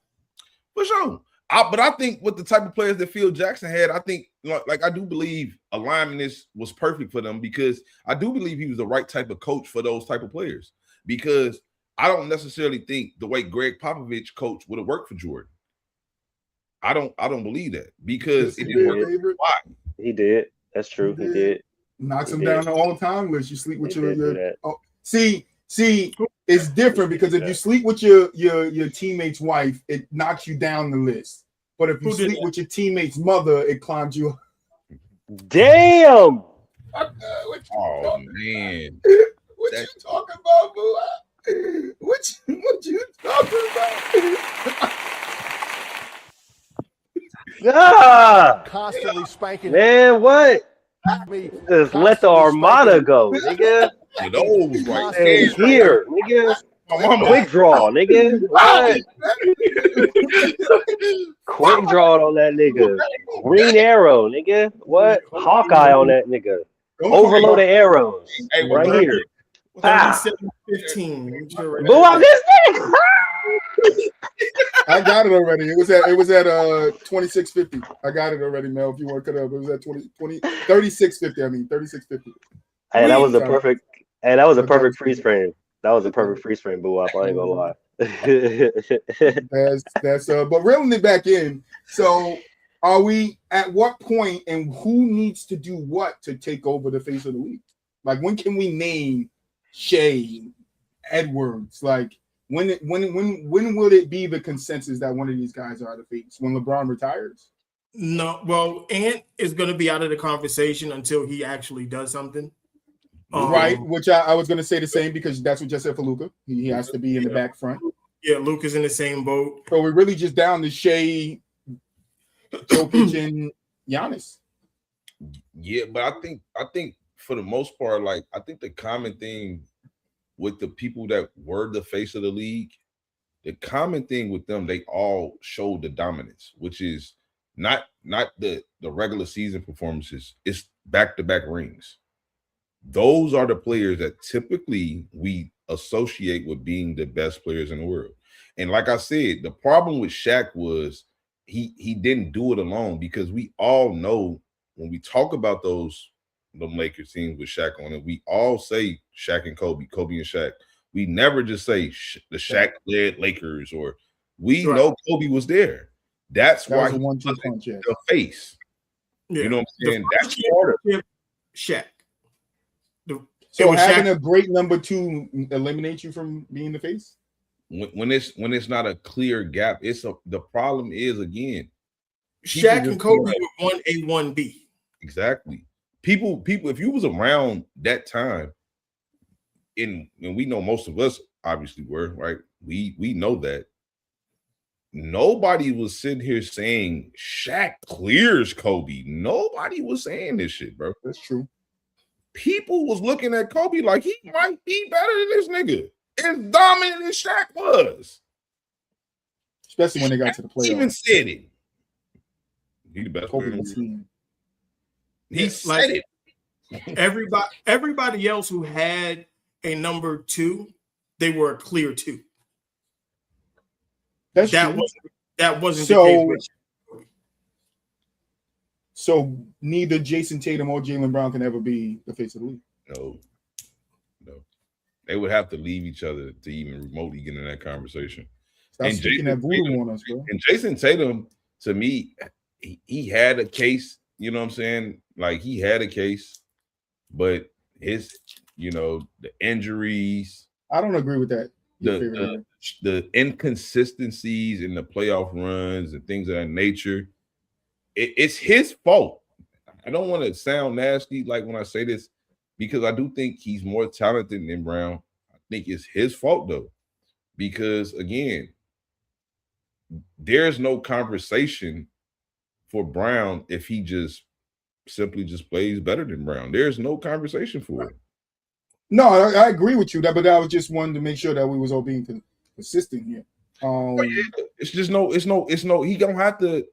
For sure. But I think with the type of players that Phil Jackson had, I think, like, I do believe alignment was perfect for them, because I do believe he was the right type of coach for those type of players. Because I don't necessarily think the way Greg Popovich coached would have worked for Jordan. I don't believe that, because it didn't work. Why? He did. That's true. He did. Knocks him down the all-time list. You sleep with your see, it's different, because if you sleep with your teammate's wife, it knocks you down the list. But if you sleep with your teammate's mother, it climbs you up. Damn. Oh man. What you talking about, boo? What you talking about? Ah, Constantly spanking. man, what? Me. Just let the Armada go, nigga. Those right Hey, there. here, nigga. Quick draw, nigga. What? Quick draw on that nigga. Green arrow, nigga. What? Hawkeye on that nigga. Overloaded arrows. Hey, Right here. 37-15. Boo out this nigga. I got it already. It was at 2650. I got it already, Mel. If you want to cut it up, it was at 3650. I mean 3650. Hey, that was a perfect. Hey, that was a perfect freeze frame. That was a perfect freeze frame, boo up. I ain't gonna lie. That's but reeling it back in. So are we at what point, and who needs to do what to take over the face of the league? Like, when can we name Shai, Edwards? Like, when will it be the consensus that one of these guys are the face? When LeBron retires? No, well, Ant is going to be out of the conversation until he actually does something. Right, which I was going to say the same, because that's what you said for Luka. He has to be in the back front. Yeah, Luka's in the same boat. So we're really just down to Shai, Jokic, and Giannis. Yeah, but I think for the most part, like, I think the common thing with the people that were the face of the league, the common thing with them, they all showed the dominance, which is not the regular season performances. It's back-to-back rings. Those are the players that typically we associate with being the best players in the world. And like I said, the problem with Shaq was he didn't do it alone, because we all know when we talk about them Lakers teams with Shaq on it, we all say Shaq and Kobe and Shaq. We never just say the Shaq-led Lakers, or we know Kobe was there. That's why he was the face. Yeah. You know what I'm saying? That's part of Shaq. So having a great number two eliminates you from being the face? When it's not a clear gap, the problem is, again, Shaq and Kobe were 1A, 1B. Exactly. People, if you was around that time, and we know most of us obviously were, right? We know that. Nobody was sitting here saying Shaq clears Kobe. Nobody was saying this shit, bro. That's true. People was looking at Kobe like he might be better than this nigga. As dominant as Shaq was. especially when they got to the He even playoffs. said it. He the best player Kobe in the was world. seeing. He Yeah, said like, it. everybody else who had a number 2, they were a clear 2. That's That true. wasn't So- the case with So neither Jason Tatum or Jaylen Brown can ever be the face of the league. No. They would have to leave each other to even remotely get in that conversation. Stop And speaking Jason that voodoo Tatum- on us, bro. And Jason Tatum, to me, he had a case, you know what I'm saying? Like, he had a case, but his, the injuries, I don't agree with that. the inconsistencies in the playoff runs and things of that nature, it's his fault. I don't want to sound nasty like when I say this, because I do think he's more talented than Brown. I think it's his fault though, because again, there's no conversation for Brown if he just simply just plays better than Brown. There's no conversation for it. No, I agree with you, but I was just wanting to make sure that we was all being consistent here. It's just no. He gonna have to.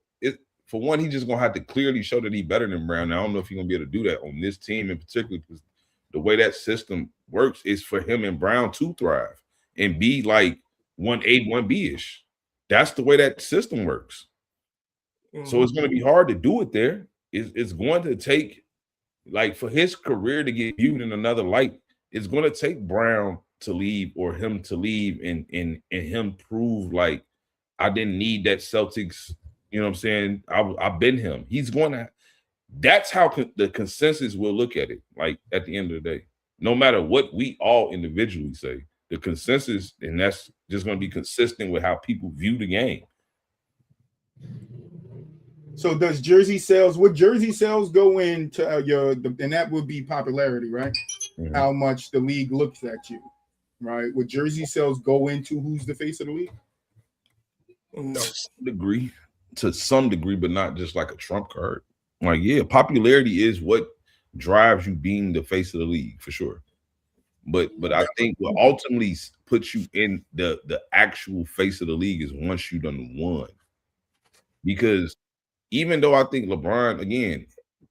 For one, he just gonna have to clearly show that he's better than Brown. Now, I don't know if he's gonna be able to do that on this team in particular, because the way that system works is for him and Brown to thrive and be like 1A, 1B-ish. That's the way that system works. So it's going to be hard to do it there. It's going to take, like, for his career to get viewed in another light, it's going to take Brown to leave or him to leave and him prove, like, I didn't need that Celtics, you know what I'm saying? I've been him. He's going to, that's how the consensus will look at it, like, at the end of the day. No matter what we all individually say, the consensus, and that's just going to be consistent with how people view the game. So does jersey sales? Would jersey sales go into and that would be popularity, right? Mm-hmm. How much the league looks at you, right? Would jersey sales go into who's the face of the league? No, to some degree, but not just like a trump card. Like, yeah, popularity is what drives you being the face of the league for sure. But I think what ultimately puts you in the actual face of the league is once you done won. Because even though I think LeBron, again,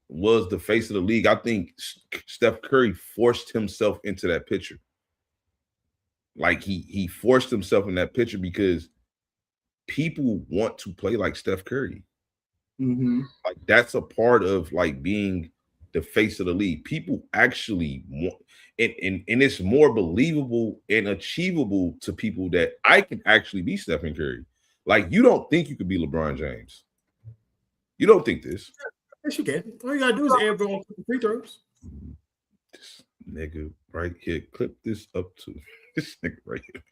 was the face of the league, I think Steph Curry forced himself into that picture. Like, he forced himself in that picture because people want to play like Steph Curry. Mm-hmm. Like, that's a part of, like, being the face of the league. People actually want, and it's more believable and achievable to people that I can actually be Stephen Curry. Like, you don't think you could be LeBron James. You don't think this. Yes, you can. All you gotta do is airball free throws. This nigga right here, clip this up to this nigga right here.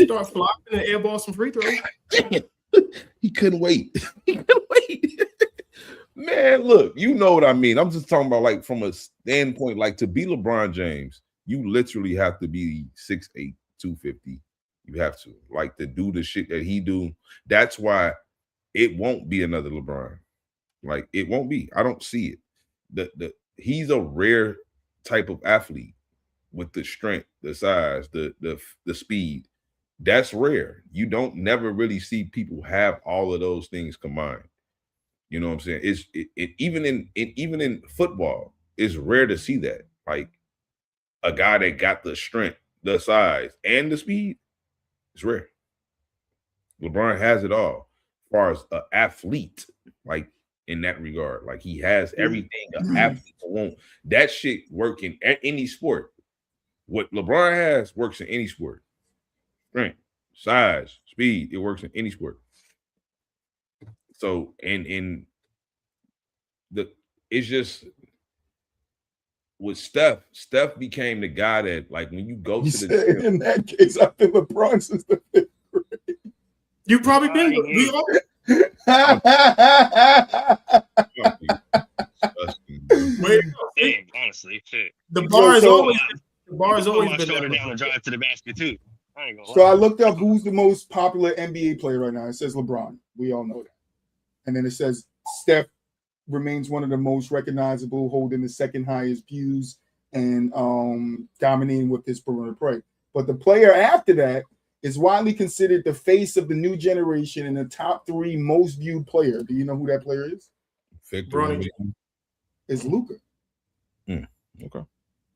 Start flopping and airball some free throws. He couldn't wait. He couldn't wait. Man, look, you know what I mean. I'm just talking about, like, from a standpoint, like, to be LeBron James, you literally have to be 6'8", 250. You have to, like, to do the shit that he do. That's why it won't be another LeBron. Like, it won't be. I don't see it. He's a rare type of athlete with the strength, the size, the speed. That's rare. You don't never really see people have all of those things combined. You know what I'm saying? It's even in football, it's rare to see that. Like, a guy that got the strength, the size, and the speed. It's rare. LeBron has it all as far as an athlete, like, in that regard. Like, he has everything an athlete won't. That shit work in any sport. What LeBron has works in any sport. Strength, size, speed, it works in any sport. So, it's just with Steph became the guy that, like, when you go to the gym, in that case, I've been LeBron since the 5th grade. You probably been. Dang, honestly, shit. The bar is always been shoulder down and drive to the basket too. I looked up who's the most popular NBA player right now. It says LeBron. We all know that. And then it says Steph remains one of the most recognizable, holding the second highest views and dominating with his perimeter play. But the player after that is widely considered the face of the new generation and the top 3 most viewed player. Do you know who that player is? Victor. Bronny. It's Luka. Okay.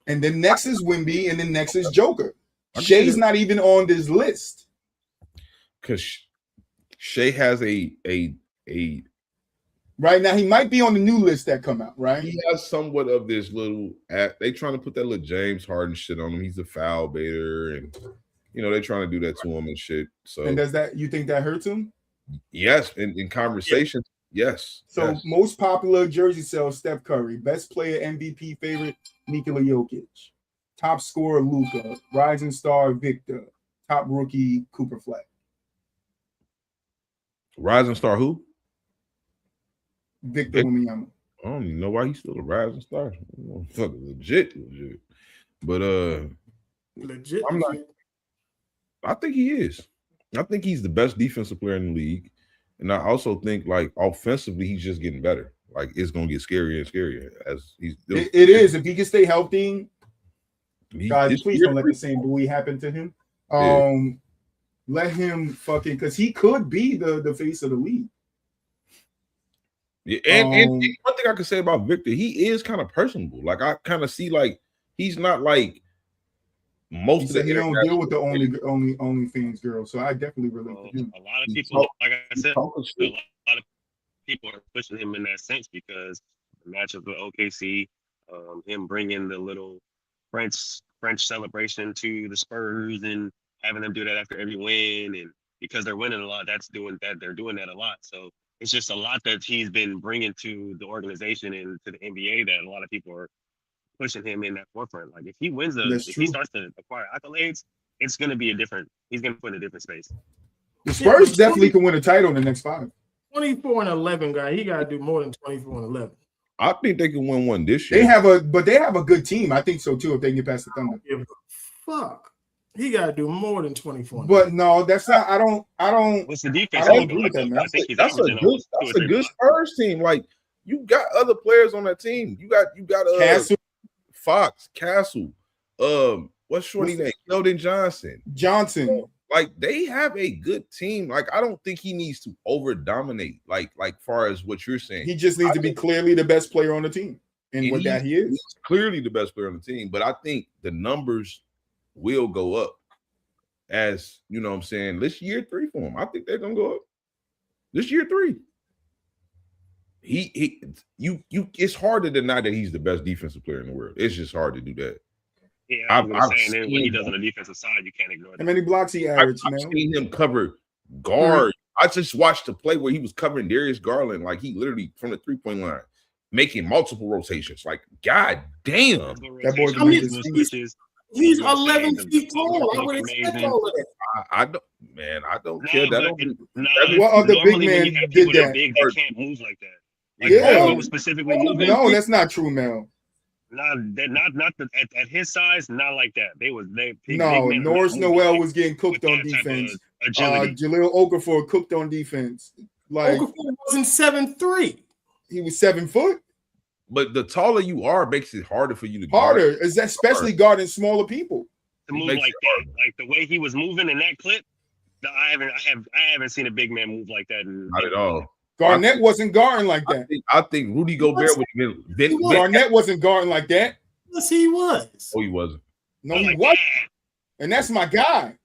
And then next is Wemby, and then next is Joker. I can see Shai's that. not even on this list. Because Shai has a Right now, he might be on the new list that come out, right? he has somewhat of this little they trying to put that little James Harden shit on him. He's a foul baiter, and they're trying to do that to him and shit. So And you think that hurts him? yes, in conversations, yes. So yes. most popular jersey sales, Steph Curry. Best player, MVP favorite, Nikola Jokic. Top scorer, Luka. Rising star, Victor. Top rookie, Cooper Fleck. Rising star who? Victor Wembanyama. I don't even know why he's still a rising star. Fucking legit. But Legit. I'm not. I think he is. I think he's the best defensive player in the league, and I also think like offensively he's just getting better. Like it's gonna get scarier and scarier as he's. It is. If he can stay healthy, guys, this please year- don't let the same buoy happen to him. Yeah. Let him fucking, because he could be the face of the league. Yeah, and one thing I can say about Victor, he is kind of personable. Like I kind of see like he's not like most He of said the he don't deal with the only fans girl, so I definitely relate to him. A lot of He people, talk- like I said, talking a shit. lot of people are pushing him in that sense because the matchup with OKC, him bringing the little French celebration to the Spurs and having them do that after every win, and because they're winning a lot, they're doing that a lot. So it's just a lot that he's been bringing to the organization and to the NBA that a lot of people are pushing him in that forefront. Like if he wins he starts to acquire accolades, it's going to be he's going to put in a different space. The Spurs definitely can win a title in the next 5. 24-11, guy. He got to do more than 24-11. I think they can win one this year. They have a good team. I think so too. If they can get past the Thunder. Give a fuck. He got to do more than 24. But no, that's not. I don't. What's the defense? I don't agree with that, man. I think he's That's a averaging good. almost That's 2 or a 3 good Spurs team. Like you got other players on that team. You got Castle Fox, Castle. What's shorty name? Keldon Johnson. Like they have a good team. Like I don't think he needs to over dominate. Like far as what you're saying, He just needs to be clearly the best player on the team, and what that he is. He's clearly the best player on the team. But I think the numbers will go up. As you know what I'm saying, this year 3 for him. I think they're gonna go up. This year 3. It's hard to deny that he's the best defensive player in the world. It's just hard to do that. Yeah, I've saying that when he does on the defensive side, you can't ignore How that. many blocks he I've averaged, man? seen him cover guard. I just watched the play where he was covering Darius Garland, like he literally from the 3-point line, making multiple rotations. Like, god damn. That boy can make his feet. He's 11 feet tall. I would expect all of that. I don't care. What other big man did that? They can't move like that. Like Yeah. he was specifically moving. No, that's not true, Mel. Not at his size, not like that. No, Norris Noel was getting cooked on defense. Jahlil Okafor cooked on defense. Like Okafor wasn't 7'3". he was 7 foot. But the taller you are makes it harder for you to Harder guard. is that especially guarding smaller people. To move like that, like the way he was moving in that clip. I haven't seen a big man move like that. Not at all. Garnett wasn't guarding like that. I think Rudy Gobert would have been. Garnett wasn't guarding like that. Yes, he was. Oh, he wasn't. No, he wasn't. And that's my guy.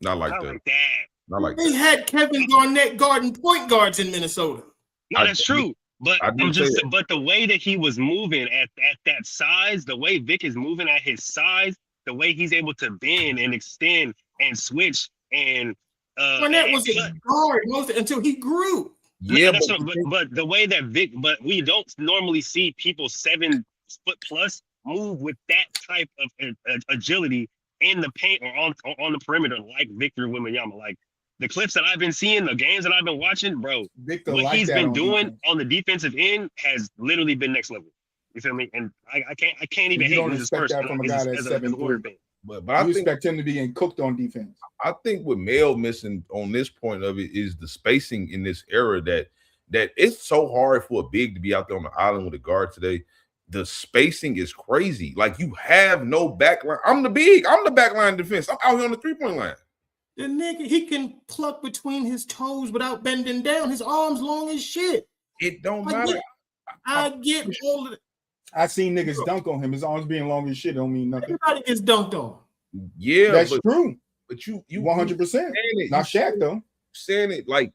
Not like Not that. like that. Not like They that. had Kevin Garnett guarding point guards in Minnesota. No, that's true. But I didn't say that. but the way that he was moving at that size, the way Vic is moving at his size, the way he's able to bend and extend and switch and Garnett was a guard until he grew. Yeah, but the way that but we don't normally see people 7 foot plus move with that type of agility in the paint or on the perimeter like Victor Wembanyama. Like the clips that I've been seeing, the games that I've been watching, bro, Victor what like he's that been on doing defense. on the defensive end has literally been next level. You feel me? And I can't even You hate don't his expect first that from a guy that's 7'3". but I expect him to be getting cooked on defense. I think what Mel missing on this point of it is the spacing in this era that it's so hard for a big to be out there on the island with a guard today. the spacing is crazy. Like you have no backline. I'm the backline defense. I'm out here on the 3-point line. The nigga, he can pluck between his toes without bending down. His arms long as shit. It don't matter. I get all of it. I seen niggas dunk on him. His arms being long as shit don't mean nothing. Everybody gets dunked on. Yeah, That's true. But you 100%. Not Shaq though. Saying it like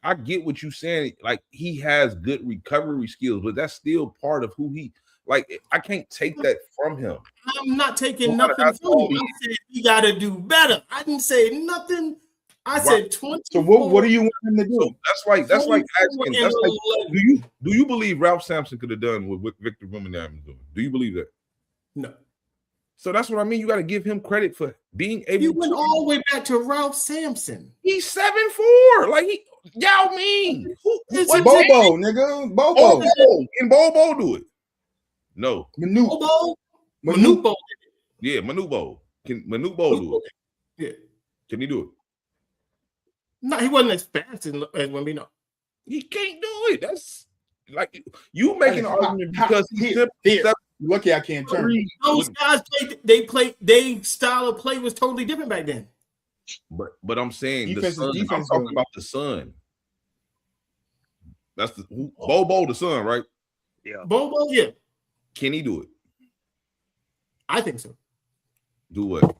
I get what you saying. Like he has good recovery skills, but that's still part of who he. Like I can't take that from him. I'm not taking nothing from him. I said he got to do better. I didn't say nothing. I said 20. So what do you want him to do? So that's like asking. That's like, do you believe Ralph Sampson could have done what Victor Wembanyama is doing? Do you believe that? No. So that's what I mean. You got to give him credit for being able. You went all the way back to Ralph Sampson. He's 7'4". Like he, Yao Ming. Bobo, nigga. Bobo. Can Bobo do it? No. Manubo. Yeah, Manubo. Can Manubo do it? Yeah. Can he do it? No, he wasn't as fast as Wemby. No, he can't do it. That's like you making an argument because here. Lucky I can't turn. Those guys they style of play was totally different back then. But I'm saying defense, the son. I'm talking about the son. That's the Bobo, the son, right? Yeah. Bobo, yeah. Can he do it? I think so. Do what?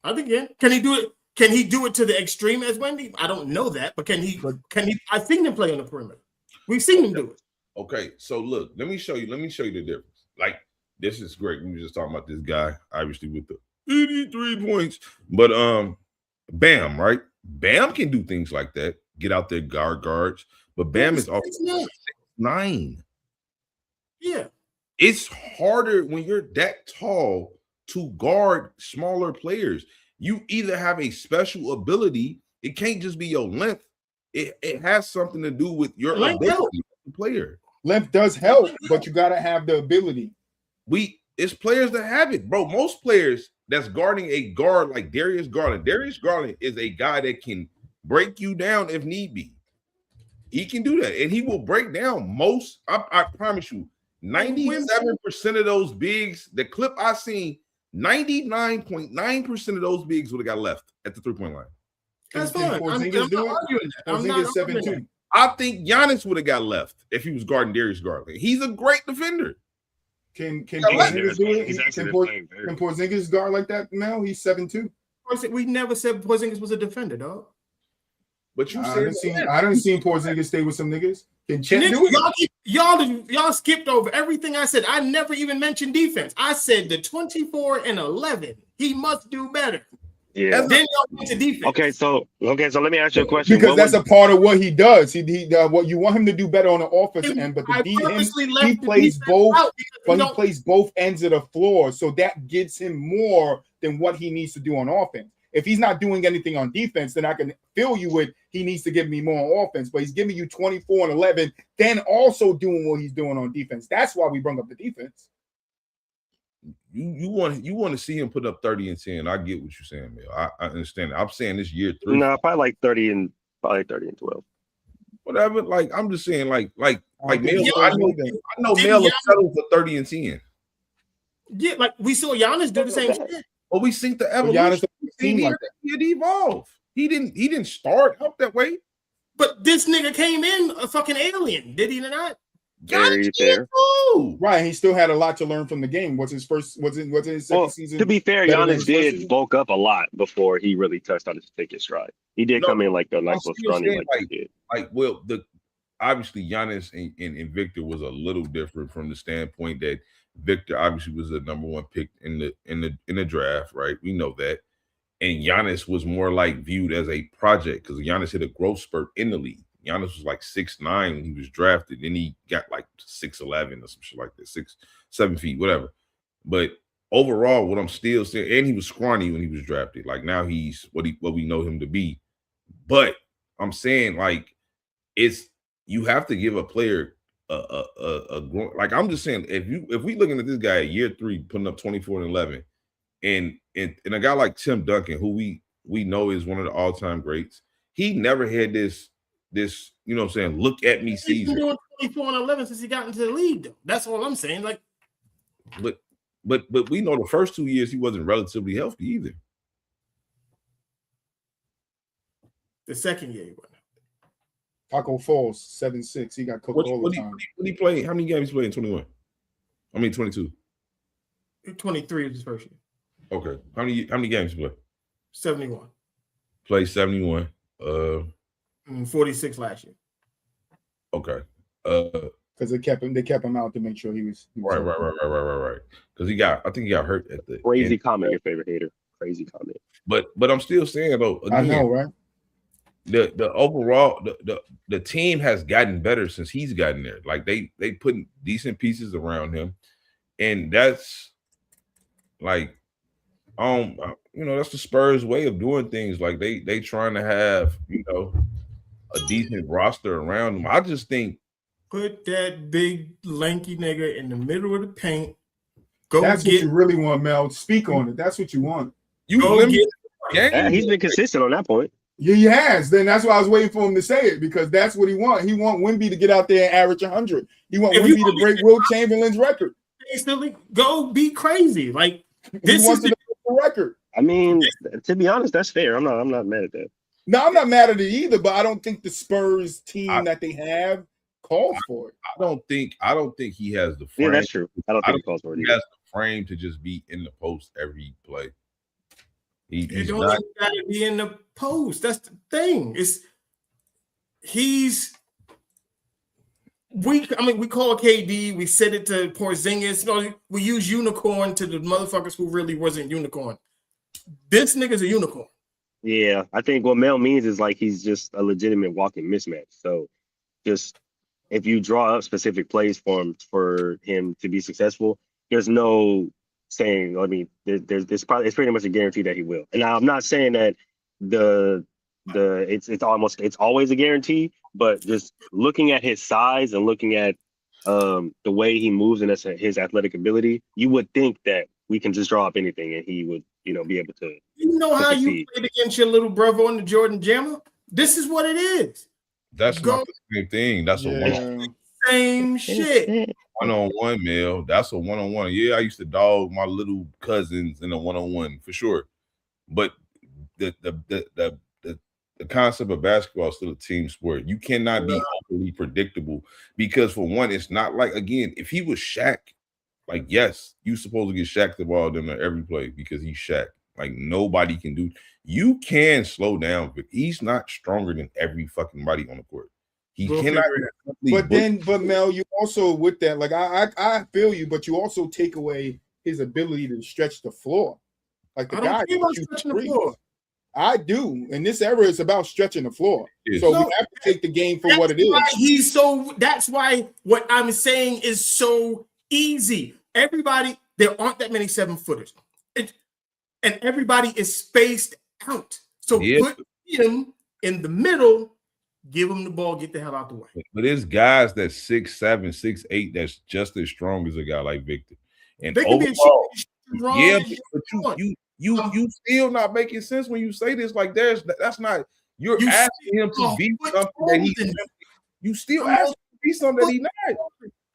I think yeah. Can he do it? Can he do it to the extreme as Wemby? I don't know that, but can he? I've seen him play on the perimeter. We've seen him do it. Okay, so look, let me show you the difference. Like, this is great. We were just talking about this guy, obviously, with the 83 points. But Bam, right? Bam can do things like that. Get out there, guards. But Bam is also 6'9". Yeah. It's harder when you're that tall to guard smaller players. You either have a special ability. It can't just be your length. It has something to do with your ability as a player. Length does help, but you got to have the ability. It's players that have it, bro. Most players that's guarding a guard like Darius Garland. Darius Garland is a guy that can break you down if need be. He can do that, and he will break down most. I promise you, 97% of those bigs, the clip I seen, 99.9% of those bigs would have got left at the 3-point line. That's fine. I'm not arguing that. Porzingis 7'2". I think Giannis would have got left if he was guarding Darius Garland. He's a great defender. Can Porzingis do it? Can Porzingis guard like that now? He's 7'2". We never said Porzingis was a defender, dog. But you said I didn't see Porzingis stay with some niggas. Can Chet do it? Y'all skipped over everything I said. I never even mentioned defense. I said the 24 and 11. He must do better. Yeah. Then y'all went to defense. Okay, so let me ask you a question. Because that's a part of what he does. He what you want him to do better on the offensive end, but he plays both. But he plays both ends of the floor, so that gives him more than what he needs to do on offense. If he's not doing anything on defense, then I can fill you with he needs to give me more on offense. But he's giving you 24 and 11, then also doing what he's doing on defense. That's why we bring up the defense. You want to see him put up 30 and 10. I get what you're saying, man. I understand. I'm saying this year 3. No, probably like 30 and 12. Whatever. Like I'm just saying, like Mel. I know Mel will settle for 30 and 10. Yeah, like we saw Giannis do the same shit. Well, we seen the evolution. He evolve. He didn't start out that way. But this nigga came in a fucking alien, did he not? Right, he still had a lot to learn from the game. What's his second season? To be fair, Giannis did bulk up a lot before he really touched on his thickest stride. He did come in like a nice little scrawny like he did. Obviously Giannis and Victor was a little different from the standpoint that Victor obviously was the number 1 pick in the draft, right? We know that. And Giannis was more like viewed as a project because Giannis hit a growth spurt in the league. Giannis was like 6'9" when he was drafted. Then he got like 6'11" or some shit like that, 6'7" feet, whatever. But overall, what I'm still saying, and he was scrawny when he was drafted. Like now he's what we know him to be. But I'm saying like you have to give a player a like I'm just saying if we looking at this guy at year 3 putting up 24 and 11, and a guy like Tim Duncan who we know is one of the all-time greats, he never had this you know what I'm saying, look at me season. 24-11 since he got into the league, though. That's all I'm saying. Like, but we know the first 2 years he wasn't relatively healthy either. the second year he went. Taco Falls 7-6. He got cooked all the time. What he played? How many games he played in 21? I mean 22. 23 was his first year. Okay. How many games he played? 71. Played 71. 46 last year. Okay. Because they kept him out to make sure he was Right. Because I think he got hurt at the Crazy end. comment, your favorite hater. Crazy comment. But I'm still saying though, again, I know, right? The overall the team has gotten better since he's gotten there. Like they put decent pieces around him, and that's like that's the Spurs way of doing things. Like they trying to have a decent roster around them. I just think put that big lanky nigga in the middle of the paint. That's what you really want, Mel. Speak on it. That's what you want. He's been consistent on that point. Yeah, he has. Then that's why I was waiting for him to say it, because that's what he wants. He want Wemby to get out there and average 100. He want Wemby to break Wilt Chamberlain's record. Go be crazy. Like this he wants to break the record. I mean, to be honest, that's fair. I'm not mad at that. No, I'm not mad at it either, but I don't think the Spurs team that they have calls for it. I don't think he has the frame. Yeah, that's true. I don't think he calls for it either. He has the frame to just be in the post every play. You don't got to be in the post. That's the thing. We call KD. We said it to Porzingis. We use unicorn to the motherfuckers who really wasn't unicorn. This nigga's a unicorn. Yeah, I think what Mel means is like he's just a legitimate walking mismatch. So, just if you draw up specific plays for him to be successful, there's no saying. I mean, it's pretty much a guarantee that he will. And I'm not saying that it's always a guarantee, but just looking at his size and looking at the way he moves and his athletic ability, you would think that we can just draw up anything and he would be able to. You know how you played against your little brother on the Jordan Jammer? This is what it is. That's not the same thing. That's a one-on-one. Same shit. One-on-one, Mel. That's a one-on-one. Yeah, I used to dog my little cousins in a one-on-one for sure. But the concept of basketball is still a team sport. You cannot be overly predictable because, for one, it's not like, again, if he was Shaq, like, yes, you supposed to get Shaq the ball them at every play because he's Shaq. Like, nobody can do. You can slow down, but he's not stronger than every fucking body on the court. He cannot. But Mel, you also with that, like I feel you, but you also take away his ability to stretch the floor. Like the guy stretching the floor. I do. In this era, it's about stretching the floor. So we have to take the game for what it is. That's why what I'm saying is so easy. Everybody, there aren't that many 7-footers. And everybody is spaced out. So put him in the middle, give him the ball, get the hell out the way. But there's guys that's 6'7", 6'8", that's just as strong as a guy like Victor. And overall, but you still not making sense when you say this. Like that's not you're asking him to be something that he. You still asking him to be something that he not.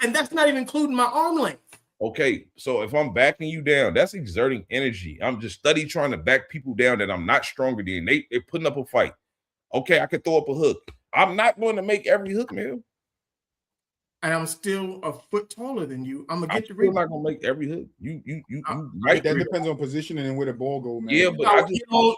And that's not even including my arm length. Okay, so if I'm backing you down, that's exerting energy. I'm just trying to back people down that I'm not stronger than. They're putting up a fight. Okay, I can throw up a hook. I'm not going to make every hook, man. And I'm still a foot taller than you. I'm gonna get the rebound. I'm not gonna make every hook. You right. That depends on positioning and where the ball goes, man. Yeah, but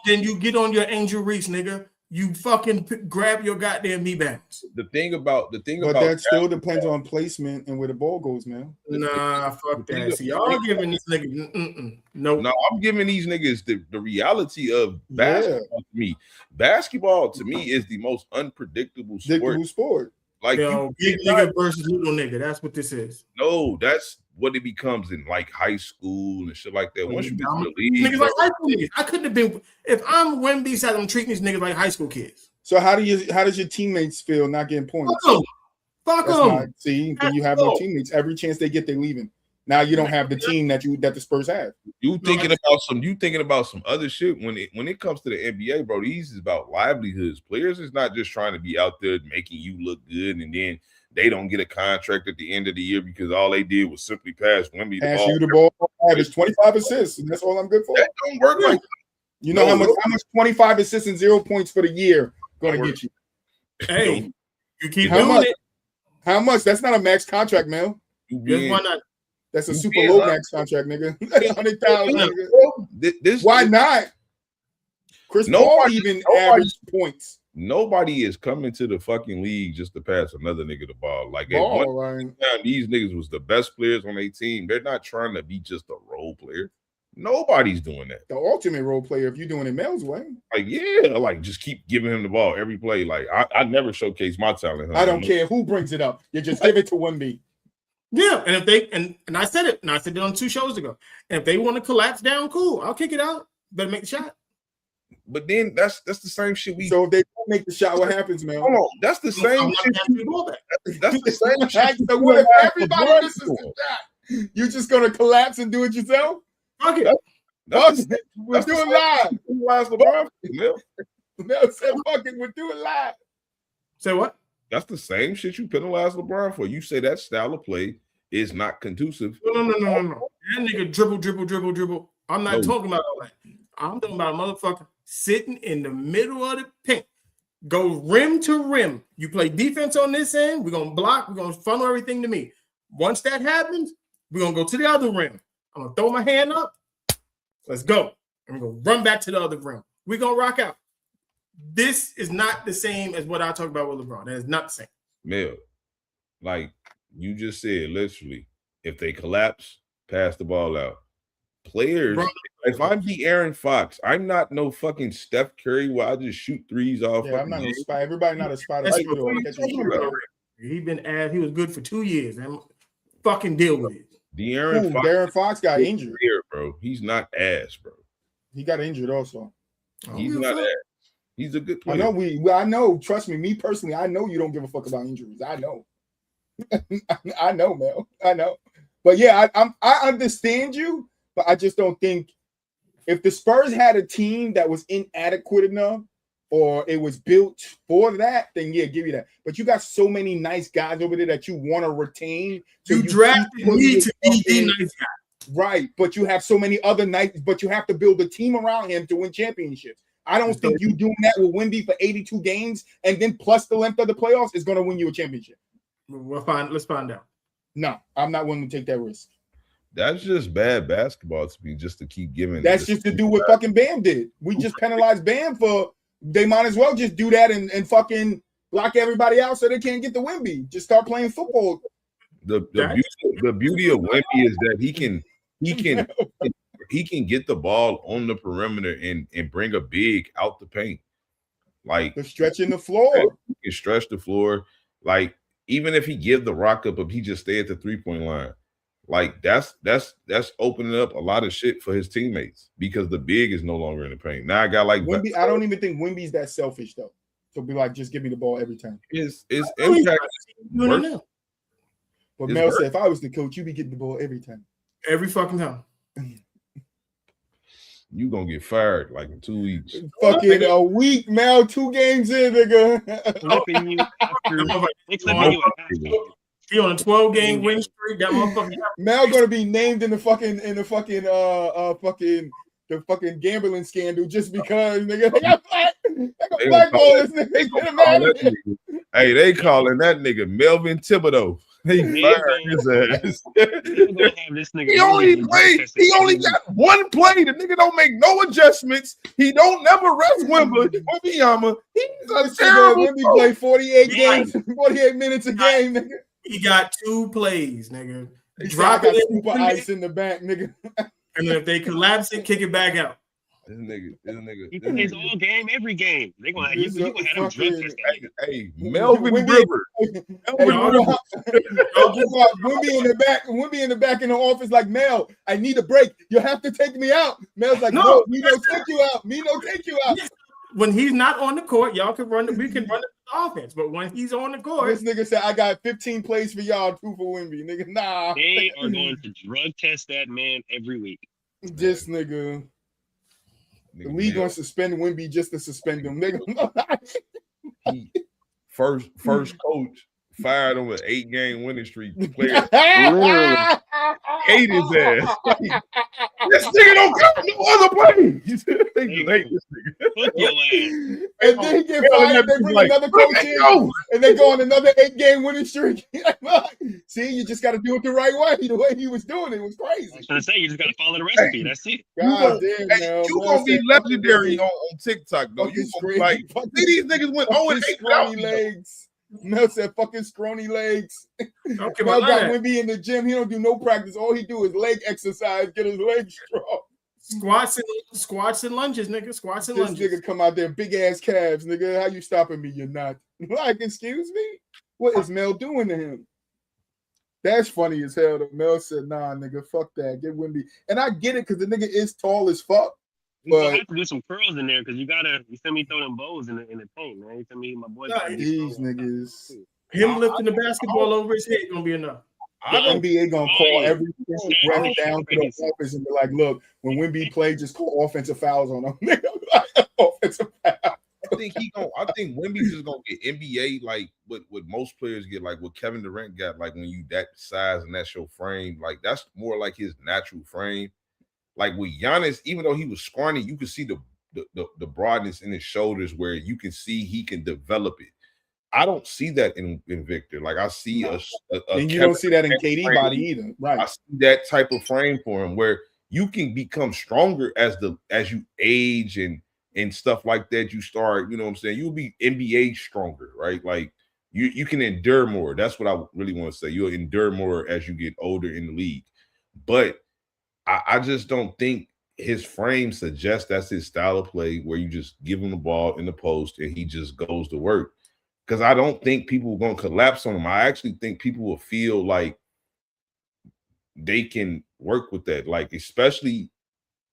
then you get on your Angel Reese, nigga. You fucking grab your goddamn knee bounce. But that still depends on placement and where the ball goes, man. Nah, fuck that. See, y'all giving these niggas no. I'm giving these niggas the reality of basketball to me. Basketball to me is the most unpredictable sport. Like big nigga versus little nigga. That's what this is. No, that's what it becomes in like high school and shit like that. Once you get to the league, niggas like high school niggas. I couldn't have been if I'm Wemby side. I'm treating these niggas like high school kids. So how does your teammates feel not getting points? Fuck them. See, then you have no teammates. Every chance they get, they're leaving. Now you don't have the team that the Spurs have. You thinking about some other shit when it comes to the NBA, bro. These is about livelihoods. Players is not just trying to be out there making you look good and then they don't get a contract at the end of the year because all they did was simply pass Wemby the Pass ball. you the ball, average 25 assists, and that's all I'm good for. That don't work like that. You know how much 25 assists and 0 points for the year going to get you? Hey, you keep How doing much? it. How much? That's not a max contract, Mel. Just why not? That's a super low max contract, nigga. That's 100,000. This Why not? Chris Paul even averaged points. Nobody is coming to the fucking league just to pass another nigga the ball. Like at one time, these niggas was the best players on their team. They're not trying to be just a role player. Nobody's doing that. The ultimate role player, if you're doing it Mel's way. Like, yeah, like just keep giving him the ball every play. Like I never showcase my talent. I don't care who brings it up. You just give it to Wemby. Yeah, and if they and I said it, and I said it on 2 shows ago. And if they want to collapse down, cool. I'll kick it out. Better make the shot. But then that's the same shit we. So if they don't make the shot, what happens, Mel? Hold on, that's the same shit. That's the same shit. So what if everybody misses the shot? You just gonna collapse and do it yourself? Fuck it. We're doing live. LeBron. Mel said, "Fuck it, we're doing live." Say what? That's the same shit you penalize LeBron for. You say that style of play is not conducive. No. That nigga dribble. I'm not talking about all that. I'm talking about a motherfucker sitting in the middle of the paint. Go rim to rim. You play defense on this end. We're going to block. We're going to funnel everything to me. Once that happens, we're going to go to the other rim. I'm going to throw my hand up. Let's go. And we're going to run back to the other rim. We're going to rock out. This is not the same as what I talked about with LeBron. That is not the same. Mel, like you just said, literally, if they collapse, pass the ball out. Players, if I'm the Aaron Fox, I'm not no fucking Steph Curry where I just shoot threes off. Yeah, I'm not a spy. Everybody not a spider. He been ass. He was good for 2 years. And fucking deal with it. Darren Fox got injured, bro. He's not ass, bro. He got injured also. He's not ass. He's a good player. I know. Trust me, me personally, I know you don't give a fuck about injuries. I know. I know, Mel. I know. But yeah, I understand you. But I just don't think if the Spurs had a team that was inadequate enough or it was built for that, then yeah, give you that. But you got so many nice guys over there that you want to retain. So you drafted me to be the nice guy. Right. But you have so many other nice, but you have to build a team around him to win championships. I don't think you doing that with Wemby for 82 games and then plus the length of the playoffs is going to win you a championship. Let's find out. No, I'm not willing to take that risk. That's just bad basketball to me, just to keep giving. That's just to do what fucking Bam did. We just penalized Bam for they might as well just do that and fucking block everybody out so they can't get the Wemby. Just start playing football. The beauty of Wemby is that he can get the ball on the perimeter and bring a big out the paint. Like stretching the floor. He can stretch the floor. Like even if he give the rock up, if he just stay at the 3-point line. Like that's opening up a lot of shit for his teammates because the big is no longer in the paint. Now I got like Wemby. I don't even think Wemby's that selfish though. So be like, just give me the ball every time. His impact. But Mel said, if I was the coach, you'd be getting the ball every time. Every fucking time. You gonna get fired like in 2 weeks. Fucking a week, Mel. 2 games in, nigga. He on a 12-game win streak. That motherfucker. Mel gonna be named in the fucking gambling scandal just because nigga they got blackball this nigga. Hey, they calling that nigga Melvin Thibodeau. They fired his ass. He only got one play. The nigga don't make no adjustments. He don't never rest Wembanyama. He's a terrible. Wemby play 48 games, 48 minutes a game, nigga. He got 2 plays, nigga. Drop it super ice in the back, nigga. And then if they collapse it, kick it back out. This nigga. He plays all game, every game. They gonna have him drug test. Hey, Melvin River. Wemby in the back in the office like, Mel, I need a break. You have to take me out. Mel's like, no, me no take you out. Me no take you out. When he's not on the court, y'all can run. We can run the offense. But when he's on the court, this nigga said, I got 15 plays for y'all, 2 for Wemby. Nigga, nah. They are going to drug test that man every week. This nigga. The league gonna suspend Wemby just to suspend him, nigga. First coach fired on an 8-game winning streak. The player literally hate his ass. Like, this nigga don't come no other plays. They just hate this nigga. Fuck your ass. And then he get fired. They bring another coach in, and they go on another 8-game winning streak. See, you just got to do it the right way. The way he was doing it was crazy. I was gonna say you just gotta follow the recipe. That's it. God damn, Hey, you gonna be legendary on TikTok though. You gonna be like, see, these niggas went 0-8 scrawny legs. Mel said, "Fucking scrawny legs." Okay, Mel but got that. Wemby in the gym. He don't do no practice. All he do is leg exercise, get his legs strong. Squats and lunges, nigga. Squats and This lunges. nigga come out there, big ass calves, nigga. How you stopping me? You're not. Like, excuse me? What is Mel doing to him? That's funny as hell. Though. Mel said, "Nah, nigga, fuck that. Get Wemby." And I get it because the nigga is tall as fuck. You gonna But have to do some curls in there because you feel me, throw them bows in the paint, man. You feel me, my boy. Nah, these niggas, Him lifting the basketball over his head gonna be enough. the NBA gonna call Hey, every ref down to the office and be like, "Look, when Wemby play, just call offensive fouls on him." Offensive foul. I think Wemby's just gonna get NBA like what most players get, like what Kevin Durant got, like when you that size and that's your frame, like that's more like his natural frame. Like with Giannis, even though he was scrawny, you could see the broadness in his shoulders where you can see he can develop it. I don't see that in Victor. Like I see a And you don't see that in KD frame. body either, right? I see that type of frame for him where you can become stronger as you age and stuff like that. You start, you know what I'm saying? You'll be NBA stronger, right? Like you can endure more. That's what I really want to say. You'll endure more as you get older in the league. But I just don't think his frame suggests that's his style of play where you just give him the ball in the post and he just goes to work. Because I don't think people are going to collapse on him. I actually think people will feel like they can work with that. Like, especially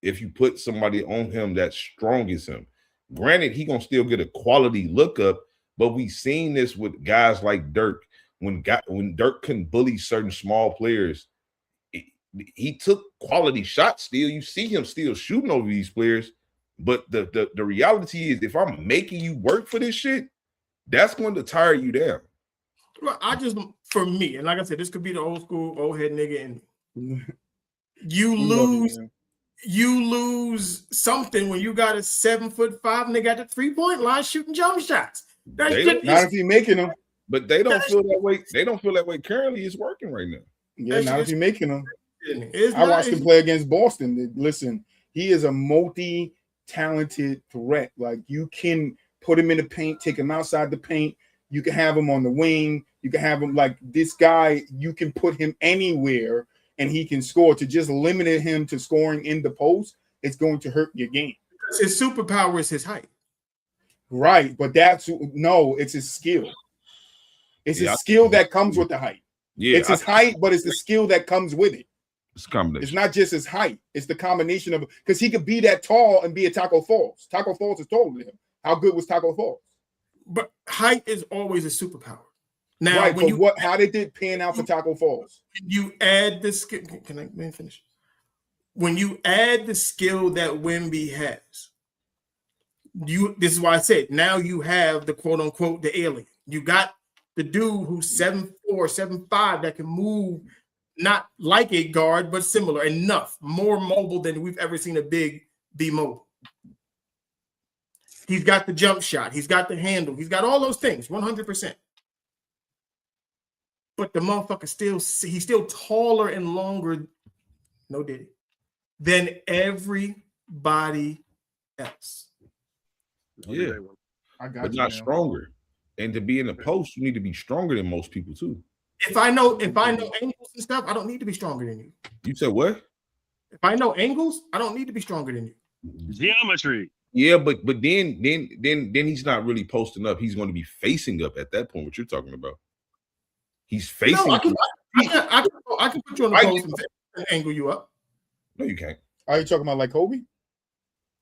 if you put somebody on him that's strong as him. Granted, he going to still get a quality look up, but we've seen this with guys like Dirk. When Dirk can bully certain small players, he took quality shots still. You see him still shooting over these players. But the reality is, if I'm making you work for this shit, that's going to tire you down. Well, for me, and like I said, this could be the old school, old head nigga in me. You lose something when you got a 7'5" nigga at the 3-point line shooting jump shots. Not if he making them. But they don't feel that way. They don't feel that way currently. It's working right now. Yeah, not if he making them. It's I watched him play against Boston. Listen, he is a multi-talented threat. Like, you can put him in the paint, take him outside the paint. You can have him on the wing. You can have him like this guy. You can put him anywhere and he can score. To just limit him to scoring in the post, it's going to hurt your game. His superpower is his height. Right, but it's his skill. It's his skill that comes with the height. Yeah, it's his height, but it's the skill that comes with it. It's a combination. It's not just his height. It's the combination of, because he could be that tall and be a Taco Falls. Taco Falls is taller than him. How good was Taco Falls? But height is always a superpower. Now, right, but how did it pan out for Taco Falls? You add the skill. Can I finish? When you add the skill that Wemby has, this is why I said now you have the quote unquote the alien. You got the dude who's 7'4", 7'5" that can move, not like a guard, but similar enough, more mobile than we've ever seen a big be mobile. He's got the jump shot. He's got the handle. He's got all those things, 100%. But the motherfucker he's still taller and longer, no diddy, than everybody else. Yeah, but not stronger. And to be in the post, you need to be stronger than most people too. If I know angles and stuff, I don't need to be stronger than you. You said what? If I know angles, I don't need to be stronger than you. Geometry. Yeah, but then he's not really posting up. He's going to be facing up at that point. What you're talking about? He's facing. No, I can put you on the post and angle you up. No, you can't. Are you talking about like Kobe?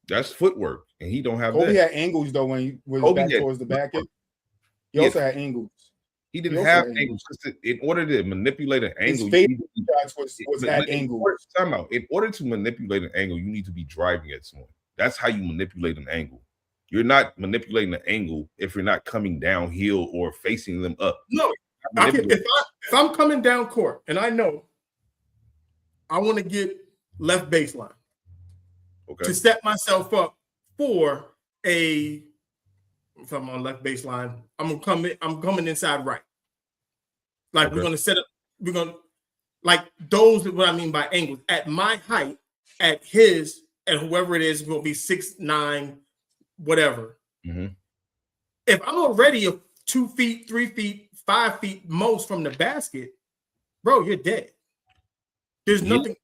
That's footwork, and he don't have Kobe that. had angles though when he was back towards the back. He also had angles. He didn't have angles. In order to manipulate an angle, his favorite shots was at angles. Time out. In order to manipulate an angle, you need to be driving at someone. That's how you manipulate an angle. You're not manipulating an angle if you're not coming downhill or facing them up. No, if I'm coming down court and I know I want to get left baseline to set myself up for if I'm on left baseline, I'm coming inside right. Like we're gonna set up, like those are what I mean by angles. At my height, at whoever it is gonna be 6'9", whatever. Mm-hmm. If I'm already 2 feet, 3 feet, 5 feet most from the basket, bro, you're dead. There's nothing.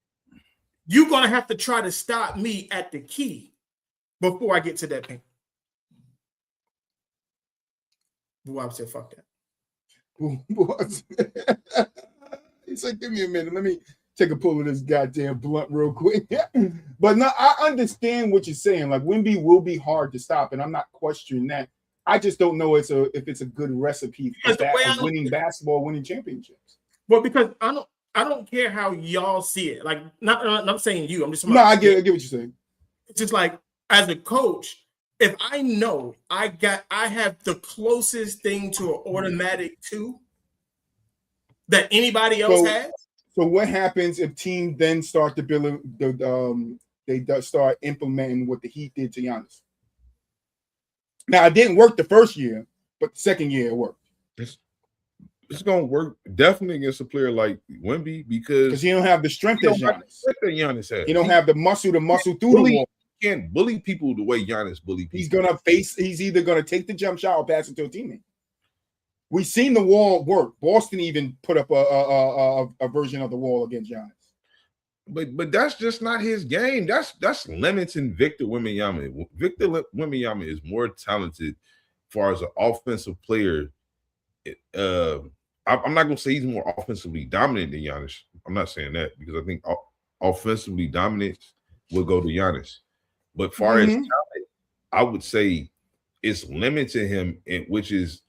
You're gonna have to try to stop me at the key before I get to that paint. Well, I would say fuck that. He said, give me a minute. Let me take a pull of this goddamn blunt real quick. But no, I understand what you're saying. Like Wemby will be hard to stop, and I'm not questioning that. I just don't know if it's a good recipe for winning basketball, winning championships. Well, because I don't care how y'all see it. Like, not saying you. I'm just I get what you're saying. It's just like as a coach, if I know I have the closest thing to an automatic 2 that anybody else has. So what happens if teams then start to build they start implementing what the Heat did to Giannis? Now it didn't work the first year, but the second year it worked. It's gonna work definitely against a player like Wemby because he don't have the strength that Giannis has. He don't have the muscle to muscle through the wall. He can't bully people the way Giannis bully people. He's either gonna take the jump shot or pass it to a teammate. We've seen the wall work. Boston even put up a version of the wall against Giannis. But that's just not his game. That's limiting Victor Wembanyama. Victor Wembanyama is more talented as far as an offensive player. I'm not gonna say he's more offensively dominant than Giannis. I'm not saying that because I think offensively dominant will go to Giannis. But far as talent, I would say it's limiting him, which is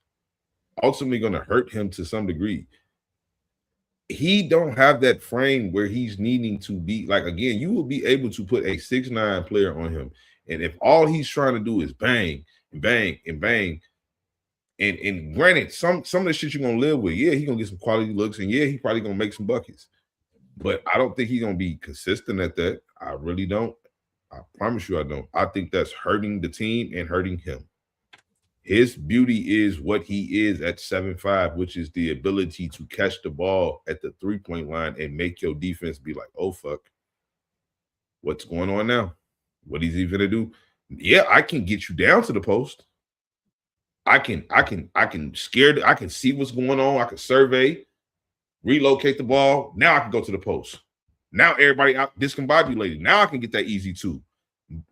ultimately going to hurt him to some degree. He don't have that frame where he's needing to be. Like, again, you will be able to put a 6'9" player on him. And if all he's trying to do is bang and bang and bang, and granted, some of the shit you're going to live with, yeah, he's going to get some quality looks, and yeah, he probably going to make some buckets. But I don't think he's going to be consistent at that. I really don't. I promise you I don't. I think that's hurting the team and hurting him. His beauty is what he is at 7'5", which is the ability to catch the ball at the three-point line and make your defense be like, oh, fuck. What's going on now? What is he gonna do? Yeah, I can get you down to the post. I can see what's going on. I can survey, relocate the ball. Now I can go to the post. Now everybody out discombobulated. Now I can get that easy 2.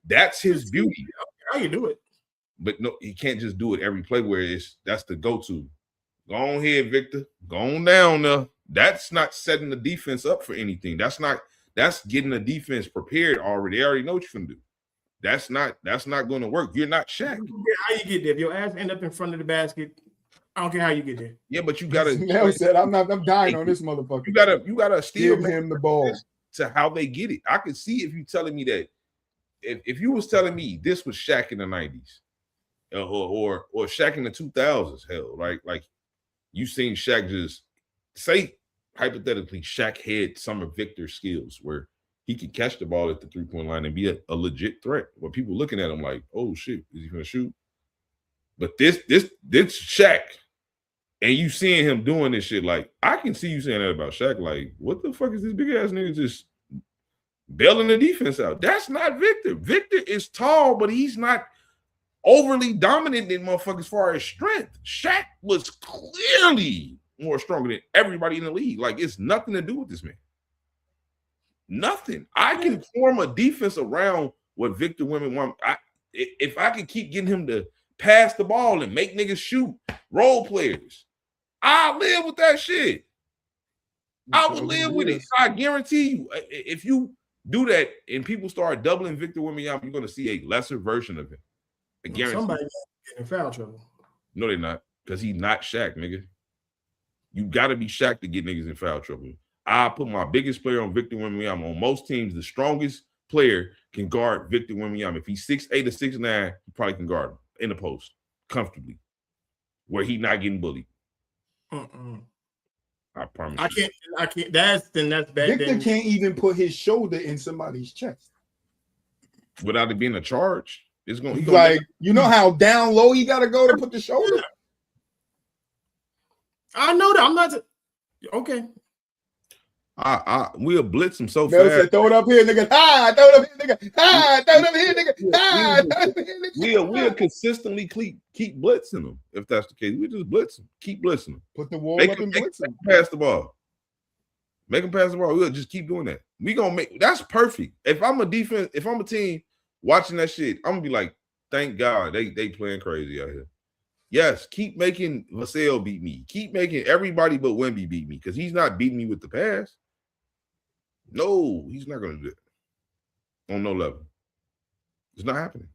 That's his beauty. How you do it? But no, he can't just do it every play where that's the go-to. Go on here, Victor. Go on down there. That's not setting the defense up for anything. That's getting the defense prepared already. They already know what you're gonna do. That's not going to work. You're not Shaq. How you get there? If your ass end up in front of the basket, I don't care how you get there. Yeah, but you gotta. Mel said, I'm dying on this motherfucker. You gotta steal him the ball to how they get it. I could see if you telling me that. If you was telling me this was Shaq in the 90s. Or Shaq in the 2000s, hell, right? Like you seen Shaq just say hypothetically Shaq had some of Victor's skills where he could catch the ball at the three-point line and be a legit threat. Where people looking at him like, oh shit, is he gonna shoot? But this Shaq, and you seeing him doing this shit, like I can see you saying that about Shaq. Like, what the fuck is this big ass nigga just bailing the defense out? That's not Victor. Victor is tall, but he's not overly dominant than motherfuckers as far as strength. Shaq was clearly more stronger than everybody in the league. Like, it's nothing to do with this man. Nothing. I can form a defense around what Victor Wembanyama. If I could keep getting him to pass the ball and make niggas shoot, role players, I live with that shit. I would live with it. I guarantee you, if you do that and people start doubling Victor Wembanyama, you're going to see a lesser version of him. I guarantee. Somebody's getting in foul trouble. No, they're not, because he's not Shaq, nigga. You got to be Shaq to get niggas in foul trouble. I put my biggest player on Victor Wembanyama. On most teams, the strongest player can guard Victor Wembanyama. If he's 6'8" or 6'9", he probably can guard him in the post comfortably, where he's not getting bullied. I promise. I can't. That's bad. Victor can't even put his shoulder in somebody's chest without it being a charge. It's going. Like you know how down low you got to go to put the shoulder. I know that. I'm not. Okay. We'll blitz him so Mel fast. said, throw it up here, nigga. Ah, throw it up here, nigga. Ah, throw it up here, nigga. Ah, throw it up here, nigga. We'll consistently keep blitzing them. If that's the case, we just blitz them. Keep blitzing them. Put the wall up and blitz them. Pass the ball. Make them pass the ball. We'll just keep doing that. We gonna make that's perfect. If I'm a team watching that shit, I'm gonna be like, thank God they playing crazy out here. Yes, keep making Vassell beat me. Keep making everybody but Wemby beat me because he's not beating me with the pass. No, he's not going to do it on no level. It's not happening.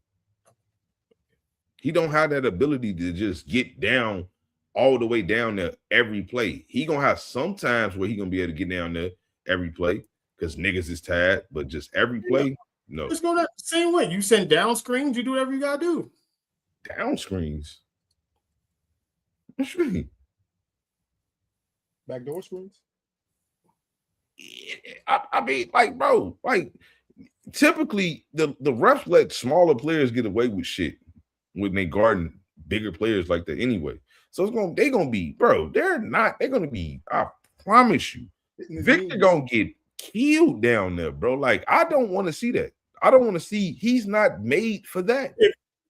He don't have that ability to just get down all the way down there every play. He going to have some times where he going to be able to get down there every play because niggas is tired, but just every play, no. Let's go that same way. You send down screens, you do whatever you got to do. Down screens? What you mean? Backdoor screens? I mean, like, bro, like typically the refs let smaller players get away with shit when they guarding bigger players like that anyway. So they're gonna be, bro, they're gonna be, I promise you, Victor gonna get killed down there, bro. Like, I don't want to see that. I don't want to see, he's not made for that.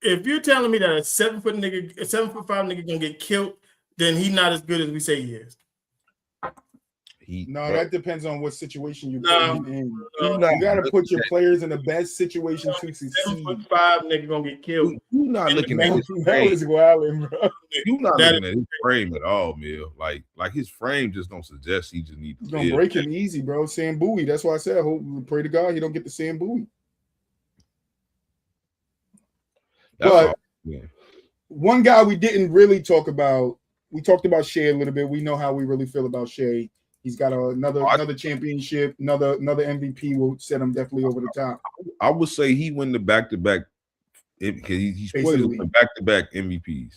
If you're telling me that a 7 foot nigga, a 7'5" nigga gonna get killed, then he's not as good as we say he is. That depends on what situation you put him in. You got to put your players in the best situation to succeed. 7'5" nigga gonna get killed. You're not looking at his frame. You're not looking at his frame at all, Mill. Like his frame just don't suggest he just needs to. He's gonna break him easy, bro. Sam Bowie. That's why I said, pray to God he don't get the Sam Bowie. But one guy we didn't really talk about. We talked about Shai a little bit. We know how we really feel about Shai. He's got another championship, another MVP will set him definitely over the top. I would say he win the back-to-back because he's poised to win back-to-back MVPs.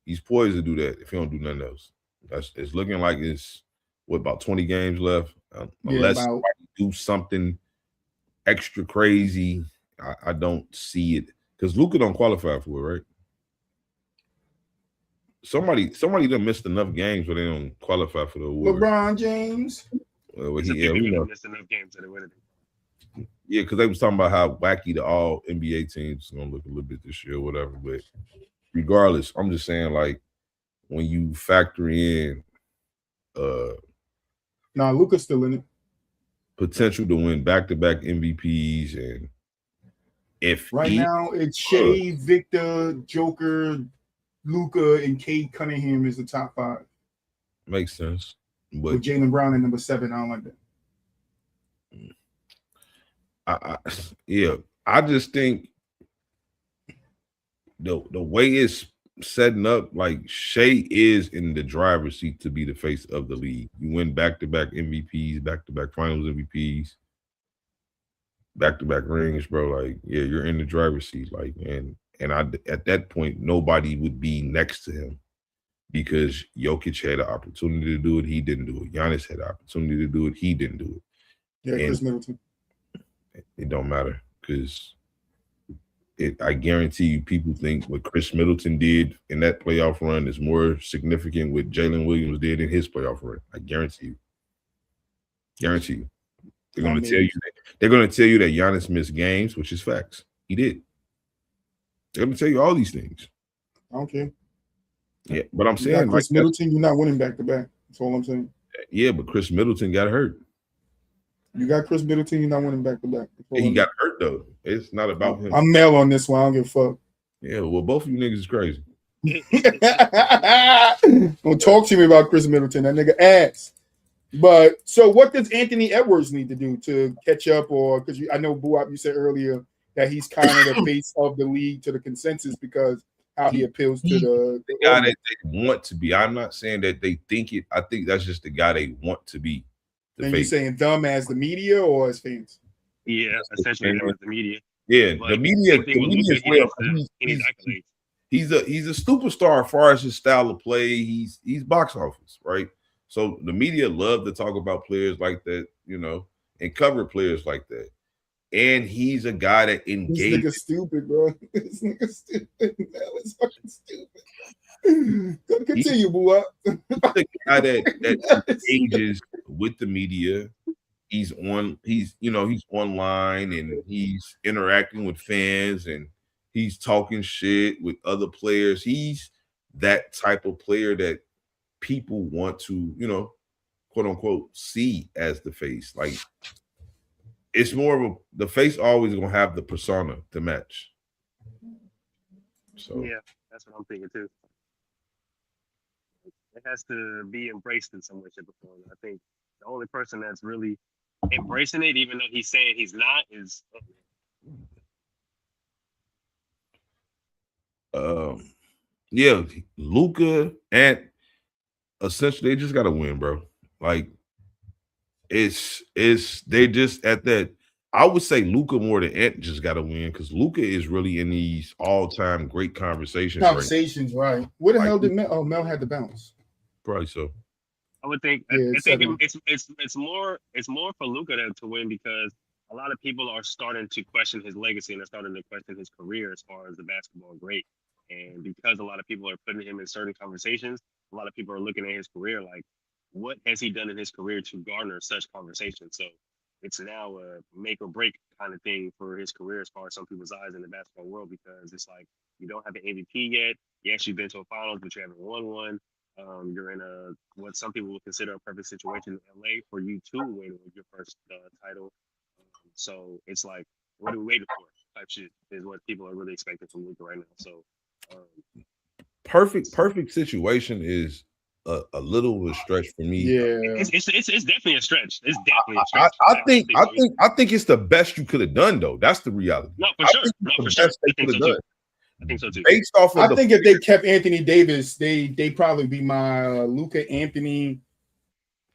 He's poised to do that if he don't do nothing else. It's looking like it's about 20 games left. Unless somebody do something extra crazy, I don't see it because Luka don't qualify for it, right? Somebody done missed enough games where they don't qualify for the award. LeBron James. We missed enough games that they would have. Yeah, because they was talking about how wacky the all NBA teams is gonna look a little bit this year or whatever. But regardless, I'm just saying, like, when you factor in Luka's still in it. Potential to win back-to-back MVPs, and if now it's Shai, Victor, Joker, Luka, and Cade Cunningham is the top 5. Makes sense. But with Jaylen Brown at number 7, I don't like that. I just think the way it's setting up, like Shai is in the driver's seat to be the face of the league. You win back-to-back MVPs, back-to-back finals MVPs, back-to-back rings, bro. Like, yeah, you're in the driver's seat. Like, and at that point, nobody would be next to him because Jokic had an opportunity to do it. He didn't do it. Giannis had an opportunity to do it. He didn't do it. Yeah, Chris Middleton. It don't matter because I guarantee you people think what Chris Middleton did in that playoff run is more significant what Jalen Williams did in his playoff run. I guarantee you. Guarantee you. They're going to tell you that. They're going to tell you that Giannis missed games, which is facts. He did. They're going to tell you all these things. I don't care. Yeah, but I'm saying Chris Middleton, you're not winning back-to-back. That's all I'm saying. Yeah, but Chris Middleton got hurt. You got Chris Middleton, you're not winning back-to-back. He got hurt, though. It's not about him. I'm Mel on this one. I don't give a fuck. Yeah, well, both of you niggas is crazy. Don't talk to me about Chris Middleton. That nigga ass. But so what does Anthony Edwards need to do to catch up? Or because I know Buap, you said earlier that he's kind of the face of the league to the consensus because how he appeals to the guy that they want to be. I'm not saying that they think it. I think that's just the guy they want to be. And you saying them as the media or as fans? Yeah, essentially them as the media. Yeah, but the media. He needs accolades. he's a superstar as far as his style of play. He's box office, right? So the media love to talk about players like that, and cover players like that. And he's a guy that This engages. nigga stupid, bro. This nigga stupid. That was fucking stupid. Continue, boy. He's a guy that engages with the media. He's online and he's interacting with fans and he's talking shit with other players. He's that type of player that people want to, quote unquote, see as the face. Like, it's more of the face always gonna have the persona to match. So yeah, that's what I'm thinking too. It has to be embraced in some way, shape, or form. I think the only person that's really embracing it, even though he's saying he's not, is yeah, Luka and essentially they just gotta win, bro. Like it's they just at that. I would say Luka more than Ant just gotta win because Luka is really in these all-time great conversations. Right? Where the hell did Mel? Oh, Mel had to bounce. Probably so. I would think. Yeah, I think it's more for Luka to win because a lot of people are starting to question his legacy and they're starting to question his career as far as the basketball great. And because a lot of people are putting him in certain conversations, a lot of people are looking at his career like, what has he done in his career to garner such conversations? So it's now a make or break kind of thing for his career as far as some people's eyes in the basketball world because it's like you don't have an MVP yet. Yes, you've been to a finals, but you haven't won one. You're in what some people would consider a perfect situation in LA for you to win with your first title. So it's like, what are we waiting for? Type shit is what people are really expecting from Luka right now. So perfect situation is a little of a stretch for me. Yeah, it's definitely a stretch. It's definitely a stretch. I think it's the best you could have done though. That's the reality. No, for sure. I think so too. Based off of I think if they kept Anthony Davis, they probably be my Luka Anthony.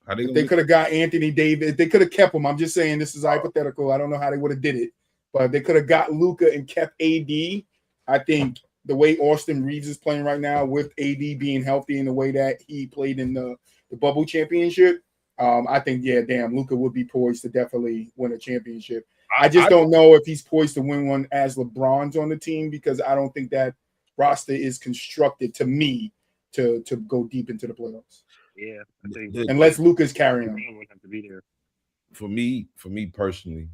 If they could have got Anthony Davis, they could have kept him. I'm just saying this is hypothetical. I don't know how they would have did it, but if they could have got Luka and kept AD, I think the way Austin Reeves is playing right now with AD being healthy in the way that he played in the bubble championship, I think Luka would be poised to definitely win a championship. I just don't know if he's poised to win one as LeBron's on the team because I don't think that roster is constructed to me to go deep into the playoffs. Yeah, I think unless Luka's carrying him. Would have to be there. For me personally,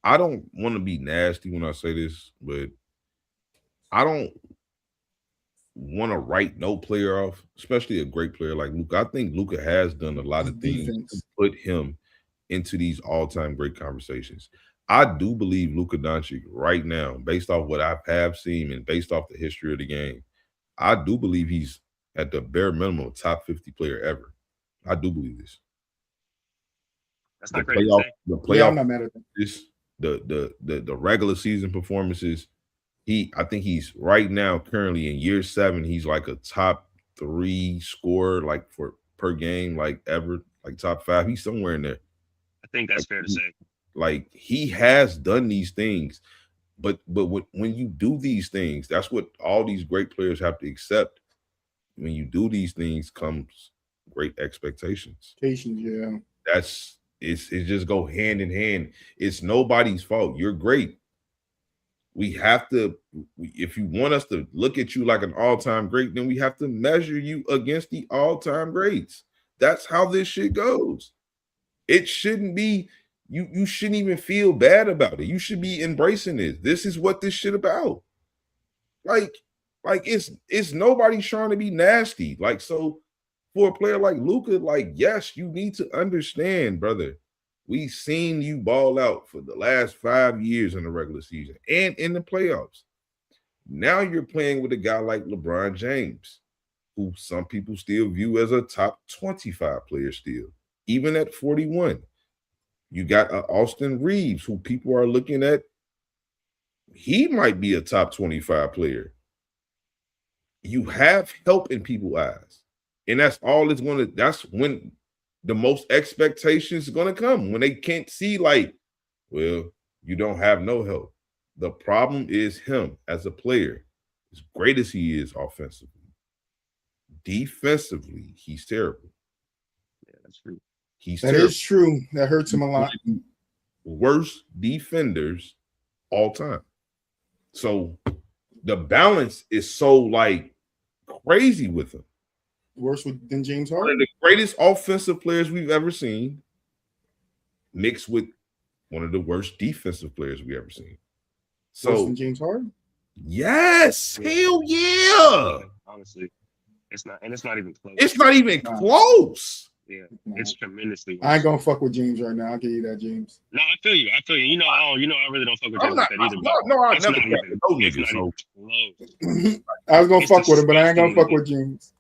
I don't want to be nasty when I say this, but I don't want to write no player off, especially a great player like Luka. I think Luka has done a lot of things to put him into these all-time great conversations. I do believe Luka Doncic right now, based off what I have seen and based off the history of the game, I do believe he's at the bare minimum top 50 player ever. I do believe this. That's not great to say. The playoff, I'm not mad at that. The regular season performances. I think he's right now currently in year 7. He's like a top 3 scorer, like per game, like ever, like top 5. He's somewhere in there. I think that's fair to say. Like he has done these things, but when you do these things, that's what all these great players have to accept. When you do these things, comes great expectations. Yeah, it just go hand in hand. It's nobody's fault. You're great. We have to, if you want us to look at you like an all-time great, then we have to measure you against the all-time greats. That's how this shit goes. It shouldn't be, you shouldn't even feel bad about it. You should be embracing it. This is what this shit about. Like it's nobody trying to be nasty. Like, so for a player like Luka, like, yes, you need to understand, brother. We've seen you ball out for the last 5 years in the regular season and in the playoffs. Now you're playing with a guy like LeBron James, who some people still view as a top 25 player still, even at 41. You got Austin Reeves, who people are looking at. He might be a top 25 player. You have help in people's eyes. And that's all it's going to, that's when the most expectations are going to come, when they can't see like, well, you don't have no help. The problem is him as a player. As great as he is offensively, defensively, he's terrible. Yeah, that's true. He's That terrible. is true. That hurts him a lot. Worst defenders all time. So the balance is so like crazy with him. Worse than James One of Harden. the greatest offensive players we've ever seen, mixed with one of the worst defensive players we've ever seen. Worse So than James Harden. yes, hell yeah. Honestly, it's not even close. It's not even Nah. close. Yeah, it's tremendously. I ain't gonna fuck with James right now. I'll give you that, James. No, I feel you. You know, I really don't fuck with I'm James not, like that either. I It's never not got even. no It's niggas. not So even close. I was gonna It's fuck with him, but I ain't gonna fuck disgustingly with James.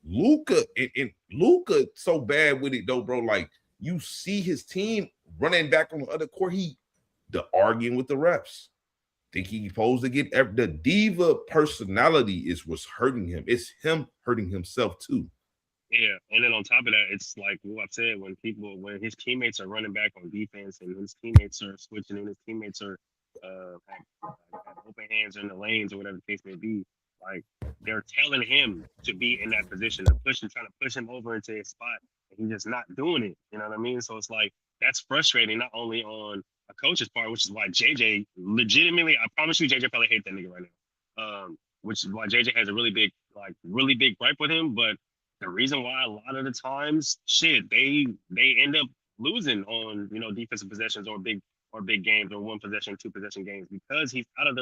Luka and Luka so bad with it though, bro. Like you see his team running back on the other court. The arguing with the refs. Think he's supposed to get the diva personality is what's hurting him. It's him hurting himself too. Yeah, and then on top of that, it's like what I said, when his teammates are running back on defense and his teammates are switching and his teammates are have open hands in the lanes or whatever the case may be, like they're telling him to be in that position, to trying to push him over into his spot, and he's just not doing it. You know what I mean? So it's like that's frustrating, not only on a coach's part, which is why JJ legitimately, I promise you, JJ probably hates that nigga right now. Which is why JJ has a really big gripe with him, but the reason why a lot of the times, they end up losing on defensive possessions or big games or 1 possession, 2 possession games because he's out of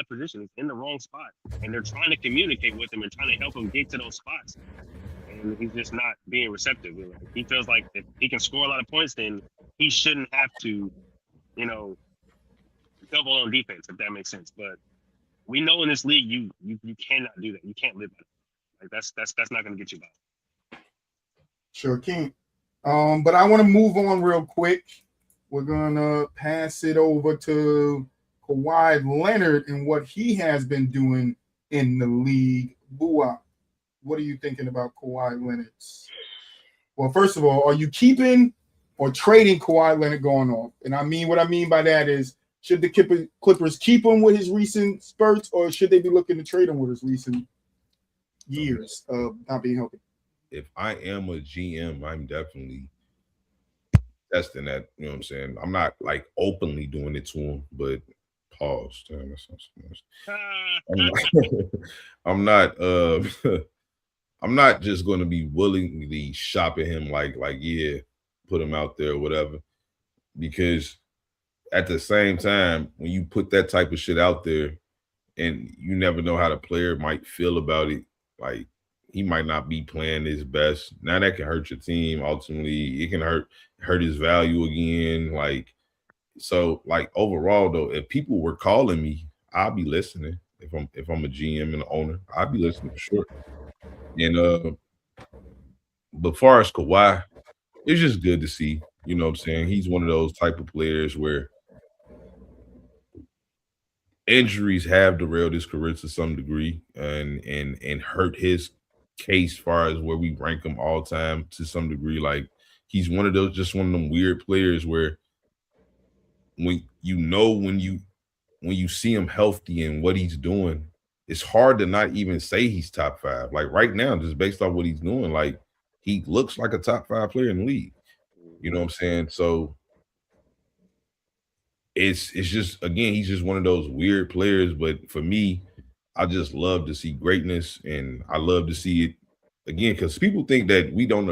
position, he's in the wrong spot, and they're trying to communicate with him and trying to help him get to those spots, and he's just not being receptive. He feels like if he can score a lot of points, then he shouldn't have to, double on defense, if that makes sense. But we know in this league, you cannot do that. You can't live by it. Like that's not going to get you by. Sure can't. But I want to move on real quick. We're gonna pass it over to Kawhi Leonard and what he has been doing in the league. Bua, what are you thinking about Kawhi Leonard? Well, first of all, are you keeping or trading Kawhi Leonard going off? And what I mean by that is, should the Clippers keep him with his recent spurts, or should they be looking to trade him with his recent years of not being healthy? If I am a GM, I'm definitely testing that. You know what I'm saying? I'm not like openly doing it to him, but pause. Damn, that sounds so much. I'm not I'm not just going to be willingly shopping him like yeah, put him out there or whatever, because at the same time, when you put that type of shit out there and you never know how the player might feel about it, like he might not be playing his best. Now that can hurt your team. Ultimately, it can hurt his value again. Like, so like overall though, if people were calling me, I'll be listening. If I'm a GM and an owner, I'll be listening for sure. And but far as Kawhi, it's just good to see. You know what I'm saying? He's one of those type of players where injuries have derailed his career to some degree and hurt his case far as where we rank him all time to some degree. Like he's one of them weird players where when you see him healthy and what he's doing, it's hard to not even say he's top 5. Like right now, just based off what he's doing, like he looks like a top 5 player in the league. You know what I'm saying? So it's just, again, he's just one of those weird players. But for me, I just love to see greatness, and I love to see it again, because people think that we don't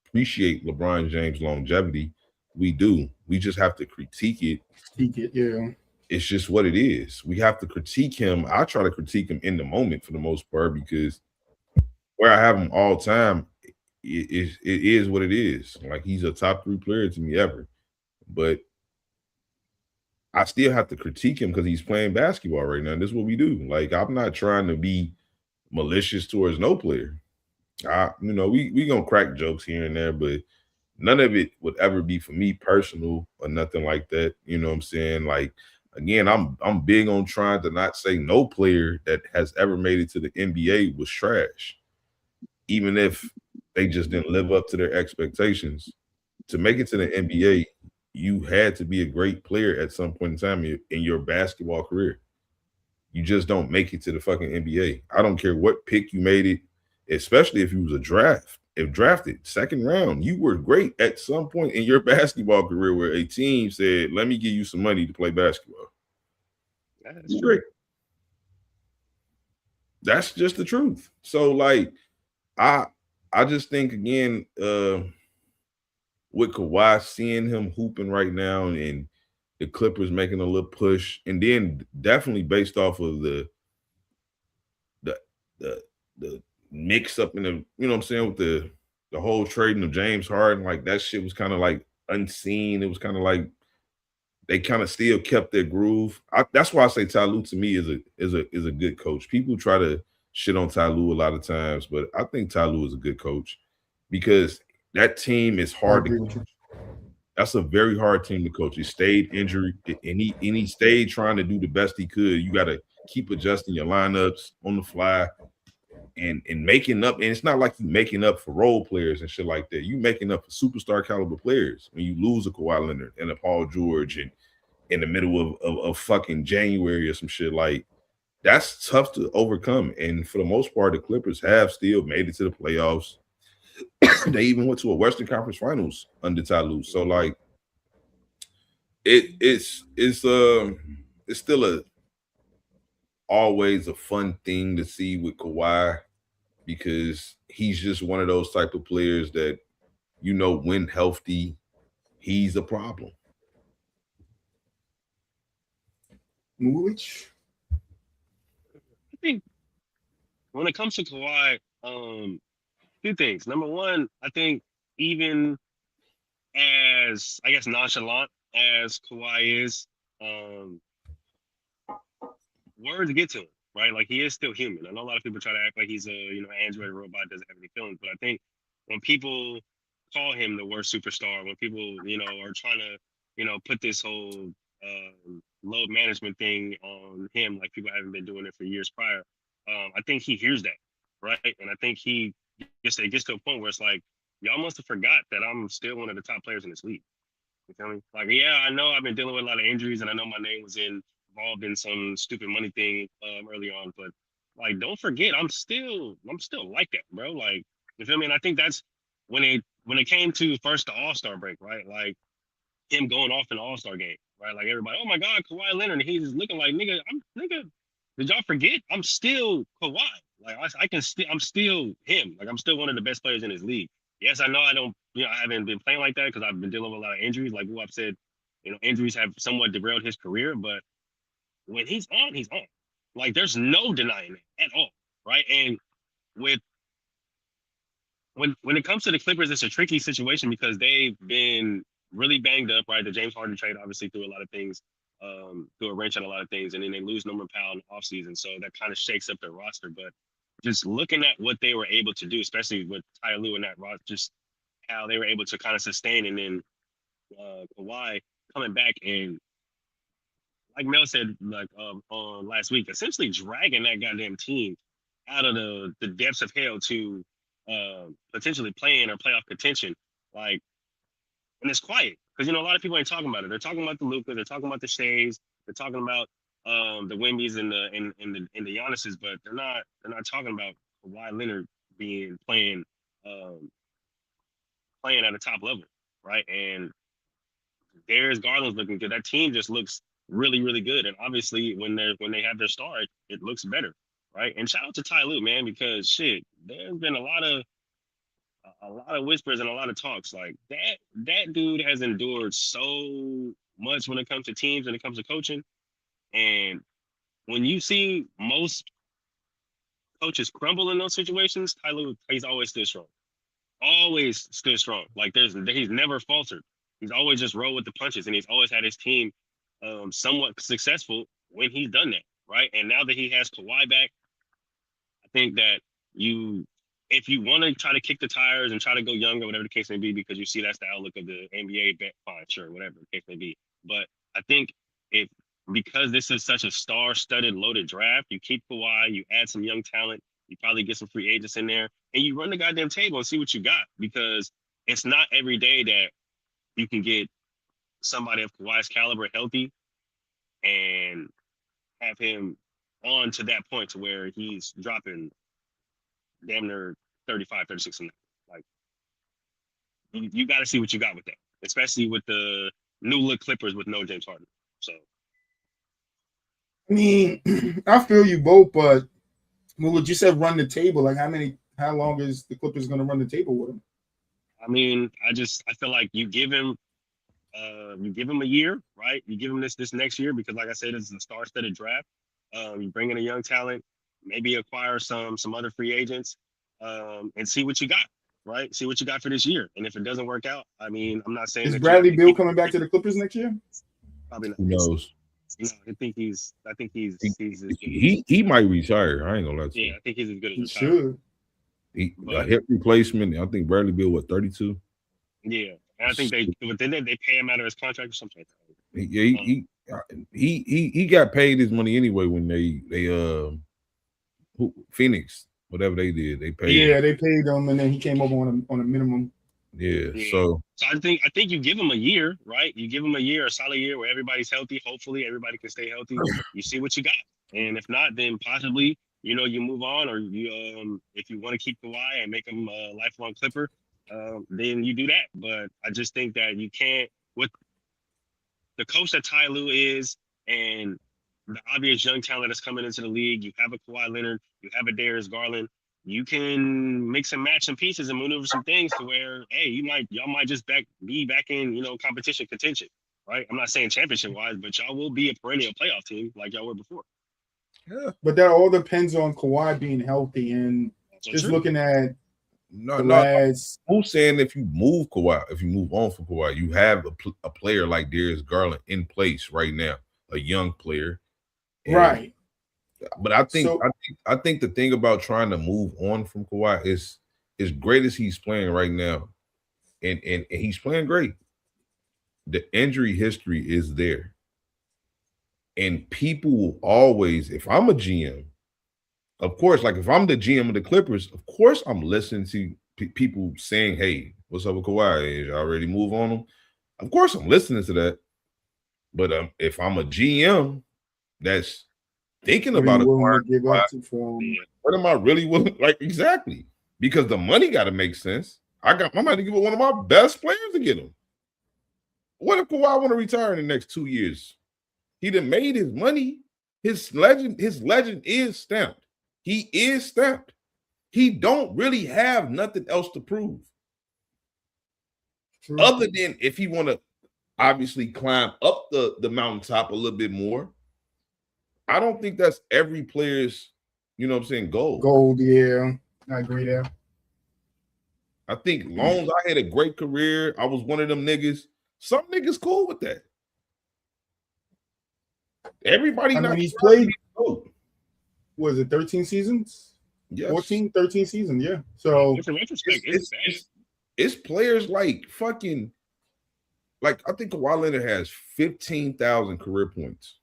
appreciate LeBron James' longevity. We do. We just have to critique it. Yeah. It's just what it is. We have to critique him. I try to critique him in the moment for the most part, because where I have him all time, it is what it is. Like he's a top 3 player to me ever. But I still have to critique him because he's playing basketball right now. And this is what we do. Like, I'm not trying to be malicious towards no player. We gonna crack jokes here and there, but none of it would ever be for me personal or nothing like that. You know what I'm saying? Like, again, I'm big on trying to not say no player that has ever made it to the NBA was trash, even if they just didn't live up to their expectations. To make it to the NBA, you had to be a great player at some point in time in your basketball career. you just don't make it to the fucking NBA. I don't care what pick you made it, especially if you was if drafted second round. You were great at some point in your basketball career where a team said, "Let me give you some money to play basketball." That's Great. That's just the truth. So like, I just think again, with Kawhi, seeing him hooping right now and the Clippers making a little push, and then definitely based off of the the mix up in the, you know what I'm saying, with the whole trading of James Harden, like that shit was kind of like unseen. It was kind of like they kind of still kept their groove. That's why I say Ty Lue to me is a good coach. People try to shit on Ty Lue a lot of times, but I think Ty Lue is a good coach because that team is hard to coach. That's a very hard team to coach. He stayed injured and he stayed trying to do the best he could. You got to keep adjusting your lineups on the fly and making up. And it's not like you making up for role players and shit like that. You making up for superstar caliber players when you lose a Kawhi Leonard and a Paul George and in the middle of fucking January or some shit. Like, that's tough to overcome. And for the most part, the Clippers have still made it to the playoffs. They even went to a Western Conference Finals under Ty Lue. So like, it's still always a fun thing to see with Kawhi because he's just one of those type of players that, you know, when healthy, he's a problem. Moolich? I think when it comes to Kawhi, two things. Number one, I think even as, I guess, nonchalant as Kawhi is, words get to him, right? Like, he is still human. I know a lot of people try to act like he's a, Android robot, doesn't have any feelings, but I think when people call him the worst superstar, when people, are trying to, put this whole load management thing on him, like people haven't been doing it for years prior, I think he hears that, right? And I think it gets to a point where it's like, y'all must have forgot that I'm still one of the top players in this league. You feel me? Like, yeah, I know I've been dealing with a lot of injuries, and I know my name was involved in some stupid money thing early on, but like, don't forget, I'm still like that, bro. Like, you feel me? And I think that's when it came to first the All-Star break, right? Like, him going off in the All-Star game, right? Like, everybody, oh my God, Kawhi Leonard, and he's looking like, nigga, did y'all forget? I'm still Kawhi. Like, I'm still him. Like, I'm still one of the best players in this league. Yes, I know I haven't been playing like that because I've been dealing with a lot of injuries. Like who I've said, injuries have somewhat derailed his career, but when he's on, he's on. Like, there's no denying it at all, right? And with when it comes to the Clippers, it's a tricky situation because they've been really banged up, right? The James Harden trade obviously threw a lot of things, threw a wrench on a lot of things, and then they lose Norman Powell in the offseason. So that kind of shakes up their roster. But just looking at what they were able to do, especially with Ty Lue and that roster, just how they were able to kind of sustain, and then Kawhi coming back and, like Mel said, like on last week, essentially dragging that goddamn team out of the depths of hell to potentially playing or playoff contention. Like, and it's quiet because a lot of people ain't talking about it. They're talking about the Luka, they're talking about the Shays, they're talking about the Wembys and the Giannis's, but they're not talking about Kawhi Leonard playing at a top level, right? And Darius Garland's looking good. That team just looks really, really good. And obviously, when they have their star, it looks better, right? And shout out to Ty Lue, man, because shit, there's been a lot of whispers and a lot of talks. Like that dude has endured so much when it comes to teams, when it comes to coaching. And when you see most coaches crumble in those situations, Ty Lue, he's always stood strong. Always stood strong. Like he's never faltered. He's always just rolled with the punches, and he's always had his team somewhat successful when he's done that, right? And now that he has Kawhi back, I think that if you want to try to kick the tires and try to go young or whatever the case may be, because you see that's the outlook of the NBA, fine, sure, whatever the case may be. But I think because this is such a star-studded, loaded draft, you keep Kawhi, you add some young talent, you probably get some free agents in there, and you run the goddamn table and see what you got, because it's not every day that you can get somebody of Kawhi's caliber healthy and have him on to that point to where he's dropping damn near 35, 36 a night. Like, you got to see what you got with that, especially with the new look Clippers with no James Harden. So, I mean, I feel you both, but what you said, run the table. Like, how long is the Clippers going to run the table with him? I mean, I feel like you give him a year, right? You give him this next year because, like I said, it's a star-studded draft. You bring in a young talent, maybe acquire some other free agents, and see what you got, right? See what you got for this year. And if it doesn't work out, I mean, I'm not saying Is that Bradley Beal coming back to the Clippers next year? Probably not. Who knows? No, I think he's as good He might retire. I ain't gonna lie to you. yeah, I think he's as good He as retired. should. A hip replacement. I think Bradley Beal 32. Yeah, and I think they pay him out of his contract or something like that. He got paid his money anyway when they Phoenix, whatever they did, they paid. Yeah, they paid him, and then he came over on a minimum. Yeah. Yeah. So I think you give him a year, right? You give him a year, a solid year where everybody's healthy. Hopefully everybody can stay healthy. You see what you got. And if not, then possibly, you move on, or you if you want to keep Kawhi and make him a lifelong Clipper, then you do that. But I just think that you can't, with the coach that Ty Lue is and the obvious young talent that's coming into the league. You have a Kawhi Leonard, you have a Darius Garland. You can mix and match some pieces and maneuver some things to where, hey, y'all might just be back in, competition contention, right? I'm not saying championship wise, but y'all will be a perennial playoff team like y'all were before. Yeah, but that all depends on Kawhi being healthy and just looking at who's saying if you move Kawhi, if you move on from Kawhi, you have a player like Darius Garland in place right now, a young player, right? But I think the thing about trying to move on from Kawhi is, as great as he's playing right now, and he's playing great, the injury history is there. And people will always, if I'm a GM, of course, like if I'm the GM of the Clippers, of course I'm listening to people saying, hey, what's up with Kawhi? Is you already move on him? Of course I'm listening to that. But if I'm a GM that's thinking about it, what am I really willing? Like, exactly. Because the money got to make sense. I'm going to give it one of my best players to get him. What if Kawhi want to retire in the next 2 years? He done made his money. His legend is stamped. He is stamped. He don't really have nothing else to prove. True. Other than if he want to obviously climb up the mountaintop a little bit more. I don't think that's every player's, goal. Gold, yeah. I agree there. I think long as I had a great career, I was one of them niggas. Some niggas cool with that. Everybody he's played, was it 13 seasons? Yes. 14, 13 seasons, yeah. So it's players like fucking, like I think Kawhi Leonard has 15,000 career points.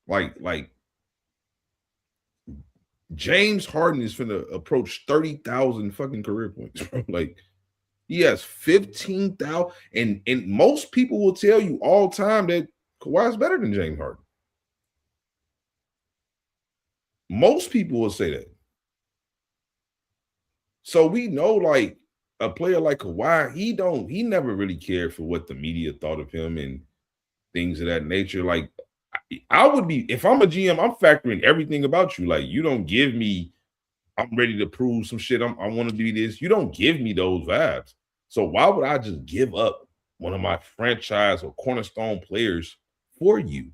Like James Harden is finna approach 30,000 fucking career points. Like he has 15,000, and most people will tell you all time that Kawhi is better than James Harden. Most people will say that. So we know, like, a player like Kawhi, he never really cared for what the media thought of him and things of that nature. Like, I would be, if I'm a GM, I'm factoring everything about you. Like, you don't give me, I'm ready to prove some shit. I want to do this. You don't give me those vibes. So why would I just give up one of my franchise or cornerstone players for you?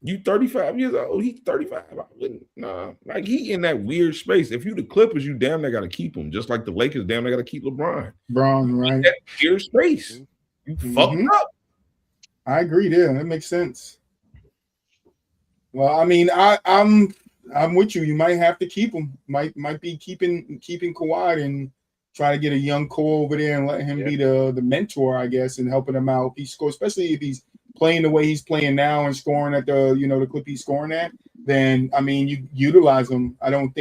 You 35 years old, he's 35. I wouldn't, nah. Like, he in that weird space. If you the Clippers, you damn near got to keep him. Just like the Lakers, damn near got to keep LeBron. Right. That weird space. You fucked up. I agree there. That makes sense. Well, I mean, I'm with you. You might have to keep him. Might be keeping Kawhi and try to get a young core over there and let him be the mentor, I guess, and helping him out. If he scores, especially if he's playing the way he's playing now and scoring at the clip he's scoring at, then I mean, you utilize him. I don't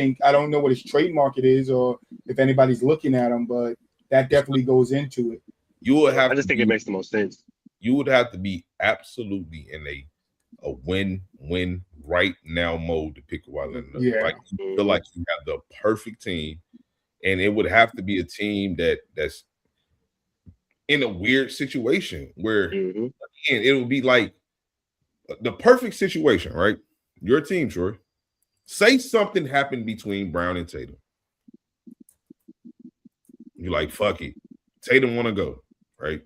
know what his trade market is or if anybody's looking at him, but that definitely goes into it. I just think it makes the most sense. you would have to be absolutely in a win-win right now mode to pick Kawhi Leonard. Yeah. Like you feel like you have the perfect team, and it would have to be a team that's in a weird situation where again, it would be like the perfect situation, right? Your team, Troy. Say something happened between Brown and Tatum. You're like, fuck it. Tatum want to go, right?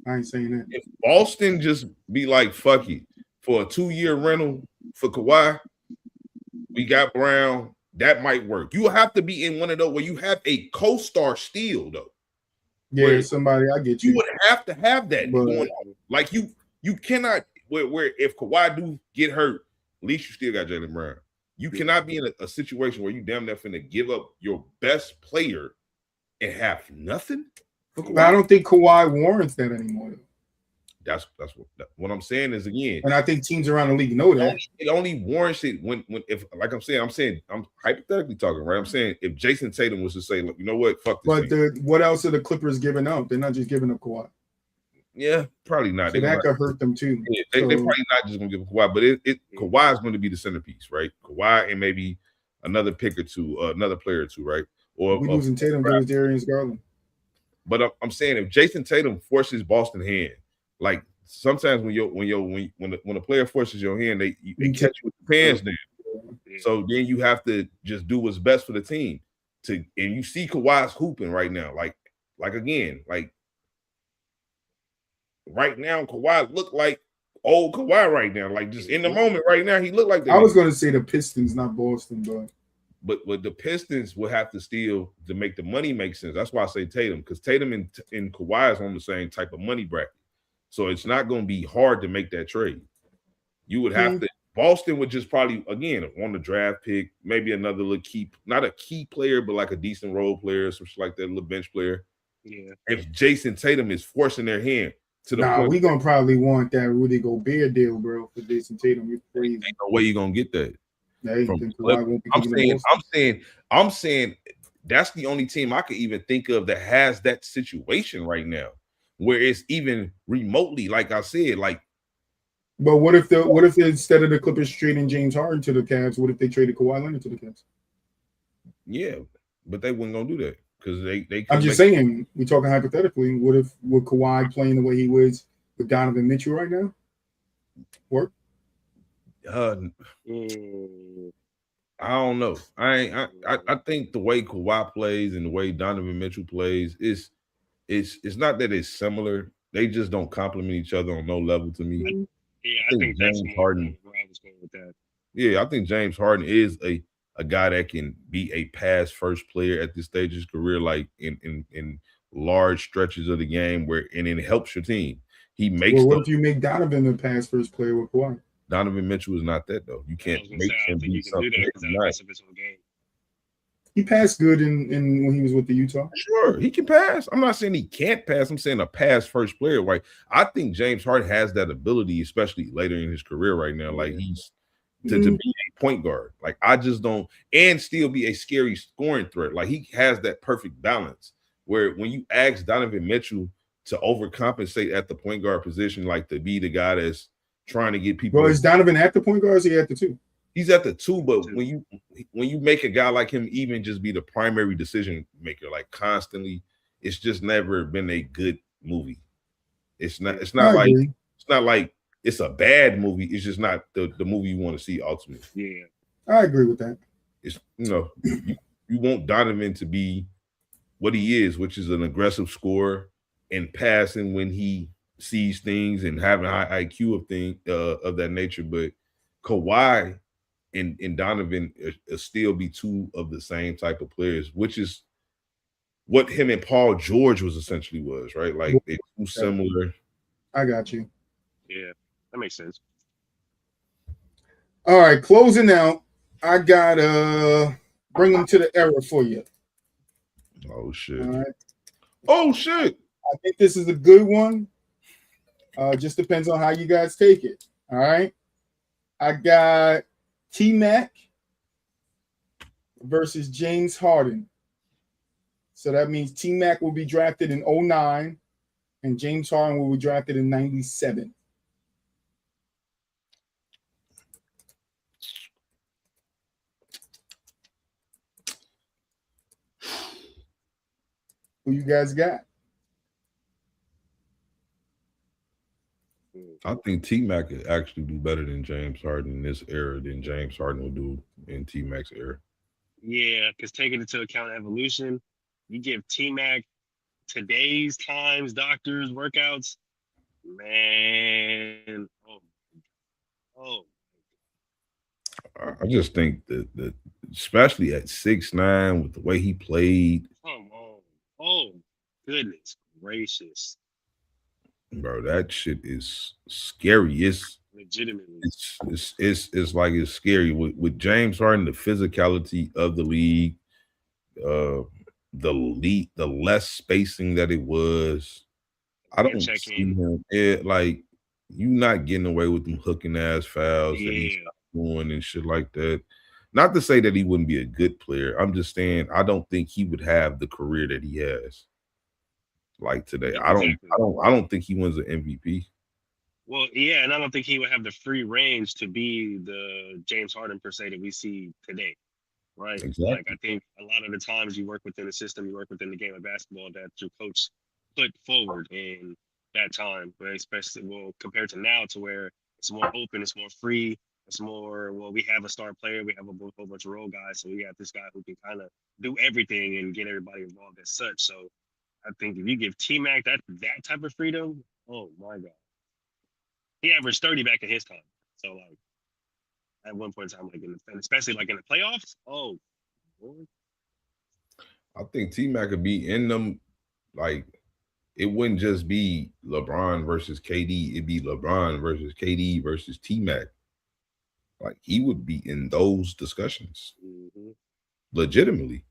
I ain't saying that. If Boston just be like, fuck it, for a 2-year rental for Kawhi, we got Brown, that might work. You have to be in one of those where you have a co-star steal, though. Yeah, somebody, I get you. You would have to have that But, going on. Like you cannot where if Kawhi do get hurt, at least you still got Jaylen Brown. You cannot be in a situation where you damn near finna give up your best player and have nothing. But I don't think Kawhi warrants that anymore. That's what I'm saying is, again, and I think teams around the league know that. It only warrants it when if, like I'm saying I'm hypothetically talking, right? I'm saying if Jason Tatum was to say, look, you know what, fuck this. But what else are the Clippers giving up? They're not just giving up Kawhi. Yeah, probably not. So that could hurt them too. Yeah, they're probably not just gonna give Kawhi, but Kawhi is going to be the centerpiece, right? Kawhi and maybe another pick or two, another player or two, right? Or we losing Tatum to Darius Garland. But I'm saying if Jason Tatum forces Boston's hand, like sometimes when a player forces your hand, they catch you with the pants down. So then you have to just do what's best for the team. And you see Kawhi's hooping right now, like right now, Kawhi look like old Kawhi right now. Like just in the moment right now, he looked like that. I was going to say the Pistons, not Boston, but the Pistons will have to steal to make the money make sense. That's why I say Tatum, because Tatum and Kawhi is on the same type of money bracket. So it's not going to be hard to make that trade. You would have to. Boston would just probably, again, on the draft pick, maybe another little not a key player, but like a decent role player, something like that, little bench player. Yeah. If Jason Tatum is forcing their hand to the point, we gonna probably want that Rudy Gobert deal, bro, for Jason Tatum. You're crazy. Ain't no way you're gonna get that. I'm saying that's the only team I could even think of that has that situation right now, where it's even remotely, like I said, like. But what if instead of the Clippers trading James Harden to the Cavs, what if they traded Kawhi Leonard to the Cavs? Yeah, but they wouldn't gonna do that because they. I'm just saying, we're talking hypothetically. Would Kawhi playing the way he was with Donovan Mitchell right now work? I don't know. I think the way Kawhi plays and the way Donovan Mitchell plays is it's not that it's similar. They just don't complement each other on no level to me. Yeah, I think James Harden. Where I was going with that. Yeah, I think James Harden is a guy that can be a pass first player at this stage of his career, like in large stretches of the game and it helps your team. He makes. Well, what if you make Donovan a pass first player with Kawhi? Donovan Mitchell is not that though. You can't make him be something. He passed good in when he was with the Utah. Sure, he can pass. I'm not saying he can't pass. I'm saying a pass first player. Like I think James Harden has that ability, especially later in his career right now. Like he's to be a point guard. Like I just don't, and still be a scary scoring threat. Like he has that perfect balance where when you ask Donovan Mitchell to overcompensate at the point guard position, like to be the guy that's trying to get people. Well, is Donovan at the point guard or is he at the two? He's at the two, but when you make a guy like him even just be the primary decision maker, like constantly, it's just never been a good movie. It's not like it's a bad movie. It's just not the movie you want to see ultimately. Yeah, I agree with that. It's you want Donovan to be what he is, which is an aggressive scorer and passing when he sees things and having high IQ of that nature. But Kawhi and Donovan still be two of the same type of players, which is what him and Paul George was, right? Like they're too similar. I got you. Yeah, that makes sense. All right, closing out. I got bring them to the era for you. Oh shit. All right. Oh shit. I think this is a good one. Just depends on how you guys take it. All right. I got T-Mac versus James Harden. So that means T-Mac will be drafted in 09 and James Harden will be drafted in 97. Who you guys got? I think T-Mac could actually do better than James Harden in this era than James Harden will do in T-Mac's era. Yeah, because taking into account evolution, you give T-Mac today's times, doctors, workouts, man. Oh. I just think that especially at 6'9", with the way he played, Come on. Oh, goodness gracious. bro, that shit is scary. It's Legitimately. it's like it's scary with James Harden, the physicality of the league, the less spacing that it was. I don't see him. Like, you not getting away with them hooking ass fouls that he's doing and shit like that. Not to say that he wouldn't be a good player. I'm just saying I don't think he would have the career that he has. Like today, Exactly. I don't think he wins an MVP. Well, yeah, and I don't think he would have the free range to be the James Harden per se that we see today, right? Exactly. Like, I think a lot of the times you work within the system, you work within the game of basketball that your coach put forward in that time, but especially compared to now, to where it's more open, it's more free, it's more, we have a star player, we have a whole bunch of role guys, so we have this guy who can kind of do everything and get everybody involved as such. So I think if you give T-Mac that type of freedom, oh my God. He averaged 30 back in his time. So, like, at one point in time, like, especially like in the playoffs, oh, boy. I think T-Mac could be in them. Like, it wouldn't just be LeBron versus KD. It'd be LeBron versus KD versus T-Mac. Like, he would be in those discussions. Mm-hmm. Legitimately.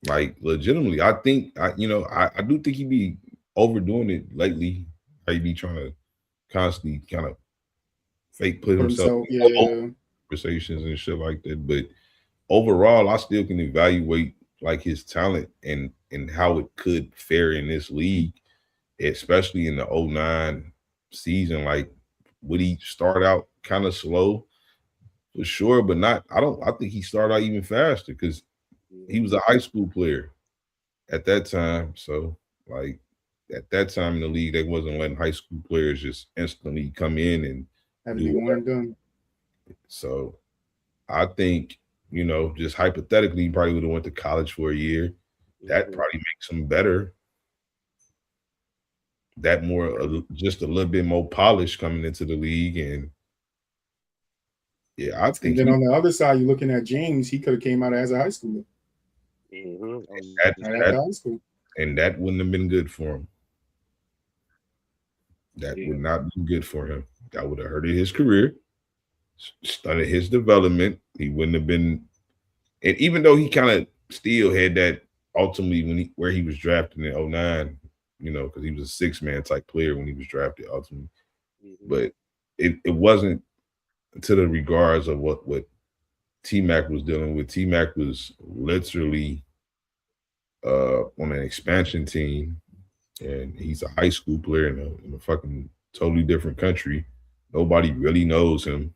Like, legitimately. I think, I do think he'd be overdoing it lately. He'd be trying to constantly kind of fake put himself in conversations and shit like that. But overall, I still can evaluate like his talent and how it could fare in this league, especially in the 09 season. Like, would he start out kind of slow? For sure, but not. I think he started out even faster because he was a high school player at that time. So, like, at that time in the league, they wasn't letting high school players just instantly come in and do one and done. So I think, just hypothetically, he probably would have went to college for a year. That probably makes him better. That more, just a little bit more polished coming into the league. And yeah, I think. And then on the other side, you're looking at James. He could have came out as a high schooler. High school. And that wouldn't have been good for him. That would not be good for him. That would have hurted his career, stunted his development. He wouldn't have been, and even though he kind of still had that ultimately where he was drafted in 09, because he was a 6-man type player when he was drafted ultimately. But it wasn't to the regards of what T-Mac was dealing with. T-Mac was literally on an expansion team. And he's a high school player in a fucking totally different country. Nobody really knows him.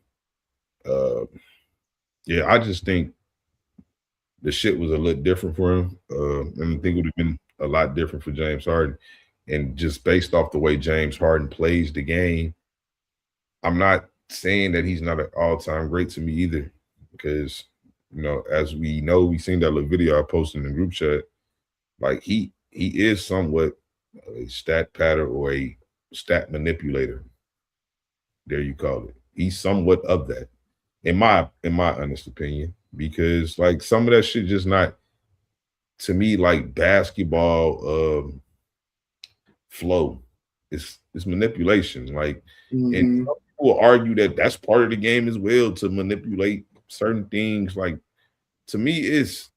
Yeah, I just think the shit was a little different for him. And I think it would have been a lot different for James Harden. And just based off the way James Harden plays the game, I'm not saying that he's not an all-time great to me either. Because, as we know, we seen that little video I posted in the group chat. Like, he is somewhat a stat patter or a stat manipulator. There you call it. He's somewhat of that, in my honest opinion, because like some of that shit just not, to me, like basketball flow. It's manipulation. Like, and some people argue that that's part of the game as well, to manipulate certain things. Like, to me, it's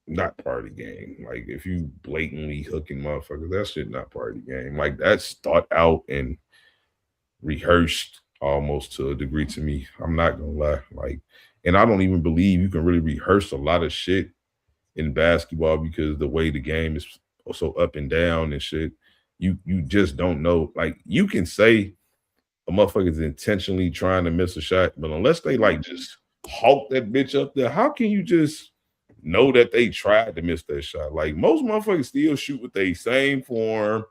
not part of the game. Like, if you blatantly hooking motherfuckers, that shit not part of the game. Like, that's thought out and rehearsed almost to a degree to me. I'm not gonna lie. Like, and I don't even believe you can really rehearse a lot of shit in basketball because the way the game is so up and down and shit. You just don't know. Like, you can say a motherfucker is intentionally trying to miss a shot, but unless they like just hawk that bitch up there, how can you just know that they tried to miss that shot? Like, most motherfuckers still shoot with the same form.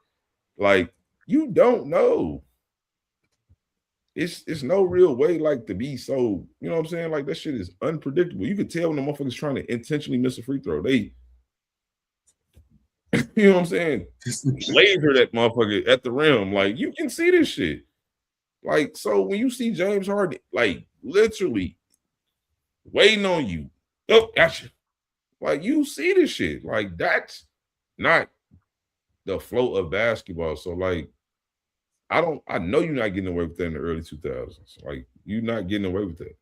Like, you don't know. It's no real way like to be so, you know what I'm saying? Like, that shit is unpredictable. You can tell when the motherfucker's trying to intentionally miss a free throw. They, you know what I'm saying? Laser that motherfucker at the rim. Like, you can see this shit. Like, so when you see James Harden, like, literally waiting on you, oh, gotcha. Like, you see this shit. Like, that's not the flow of basketball. So, like, I know you're not getting away with that in the early 2000s. Like, you're not getting away with that.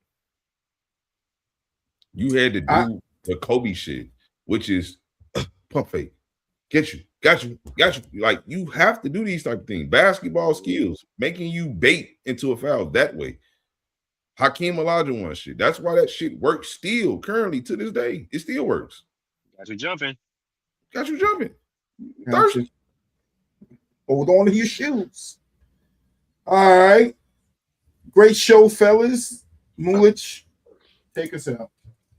You had to do the Kobe shit, which is pump fake. Get you, got you. Like, you have to do these type of things. Basketball skills, making you bait into a foul that way. Hakeem Olajuwon shit. That's why that shit works still currently to this day. It still works. Got you jumping. Thirsty. Hold on to your shoes. All right. Great show, fellas. Mulich, take us out.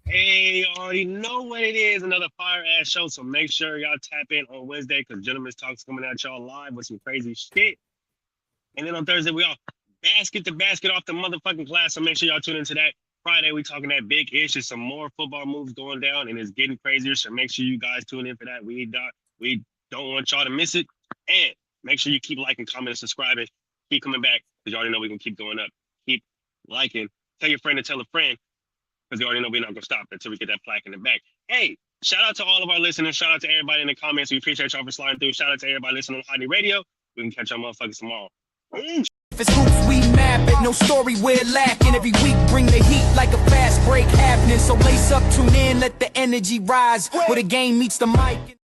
Hey, you already know what it is. Another fire ass show. So make sure y'all tap in on Wednesday because Gentlemen's Talk's coming at y'all live with some crazy shit. And then on Thursday, we all basket to basket off the motherfucking class. So make sure y'all tune into that. Friday, we talking that big ish. There's some more football moves going down and it's getting crazier. So make sure you guys tune in for that. We don't want y'all to miss it. And make sure you keep liking, commenting, subscribing. Keep coming back because you already know we're going to keep going up. Keep liking. Tell your friend to tell a friend because you already know we're not going to stop until we get that plaque in the back. Hey, shout out to all of our listeners. Shout out to everybody in the comments. We appreciate y'all for sliding through. Shout out to everybody listening on Hottie Radio. We can catch y'all motherfuckers tomorrow. If it's hoops, we map it. No story, we're lacking. Every week, bring the heat like a fast break happening. So lace up, tune in, let the energy rise. Where the game meets the mic.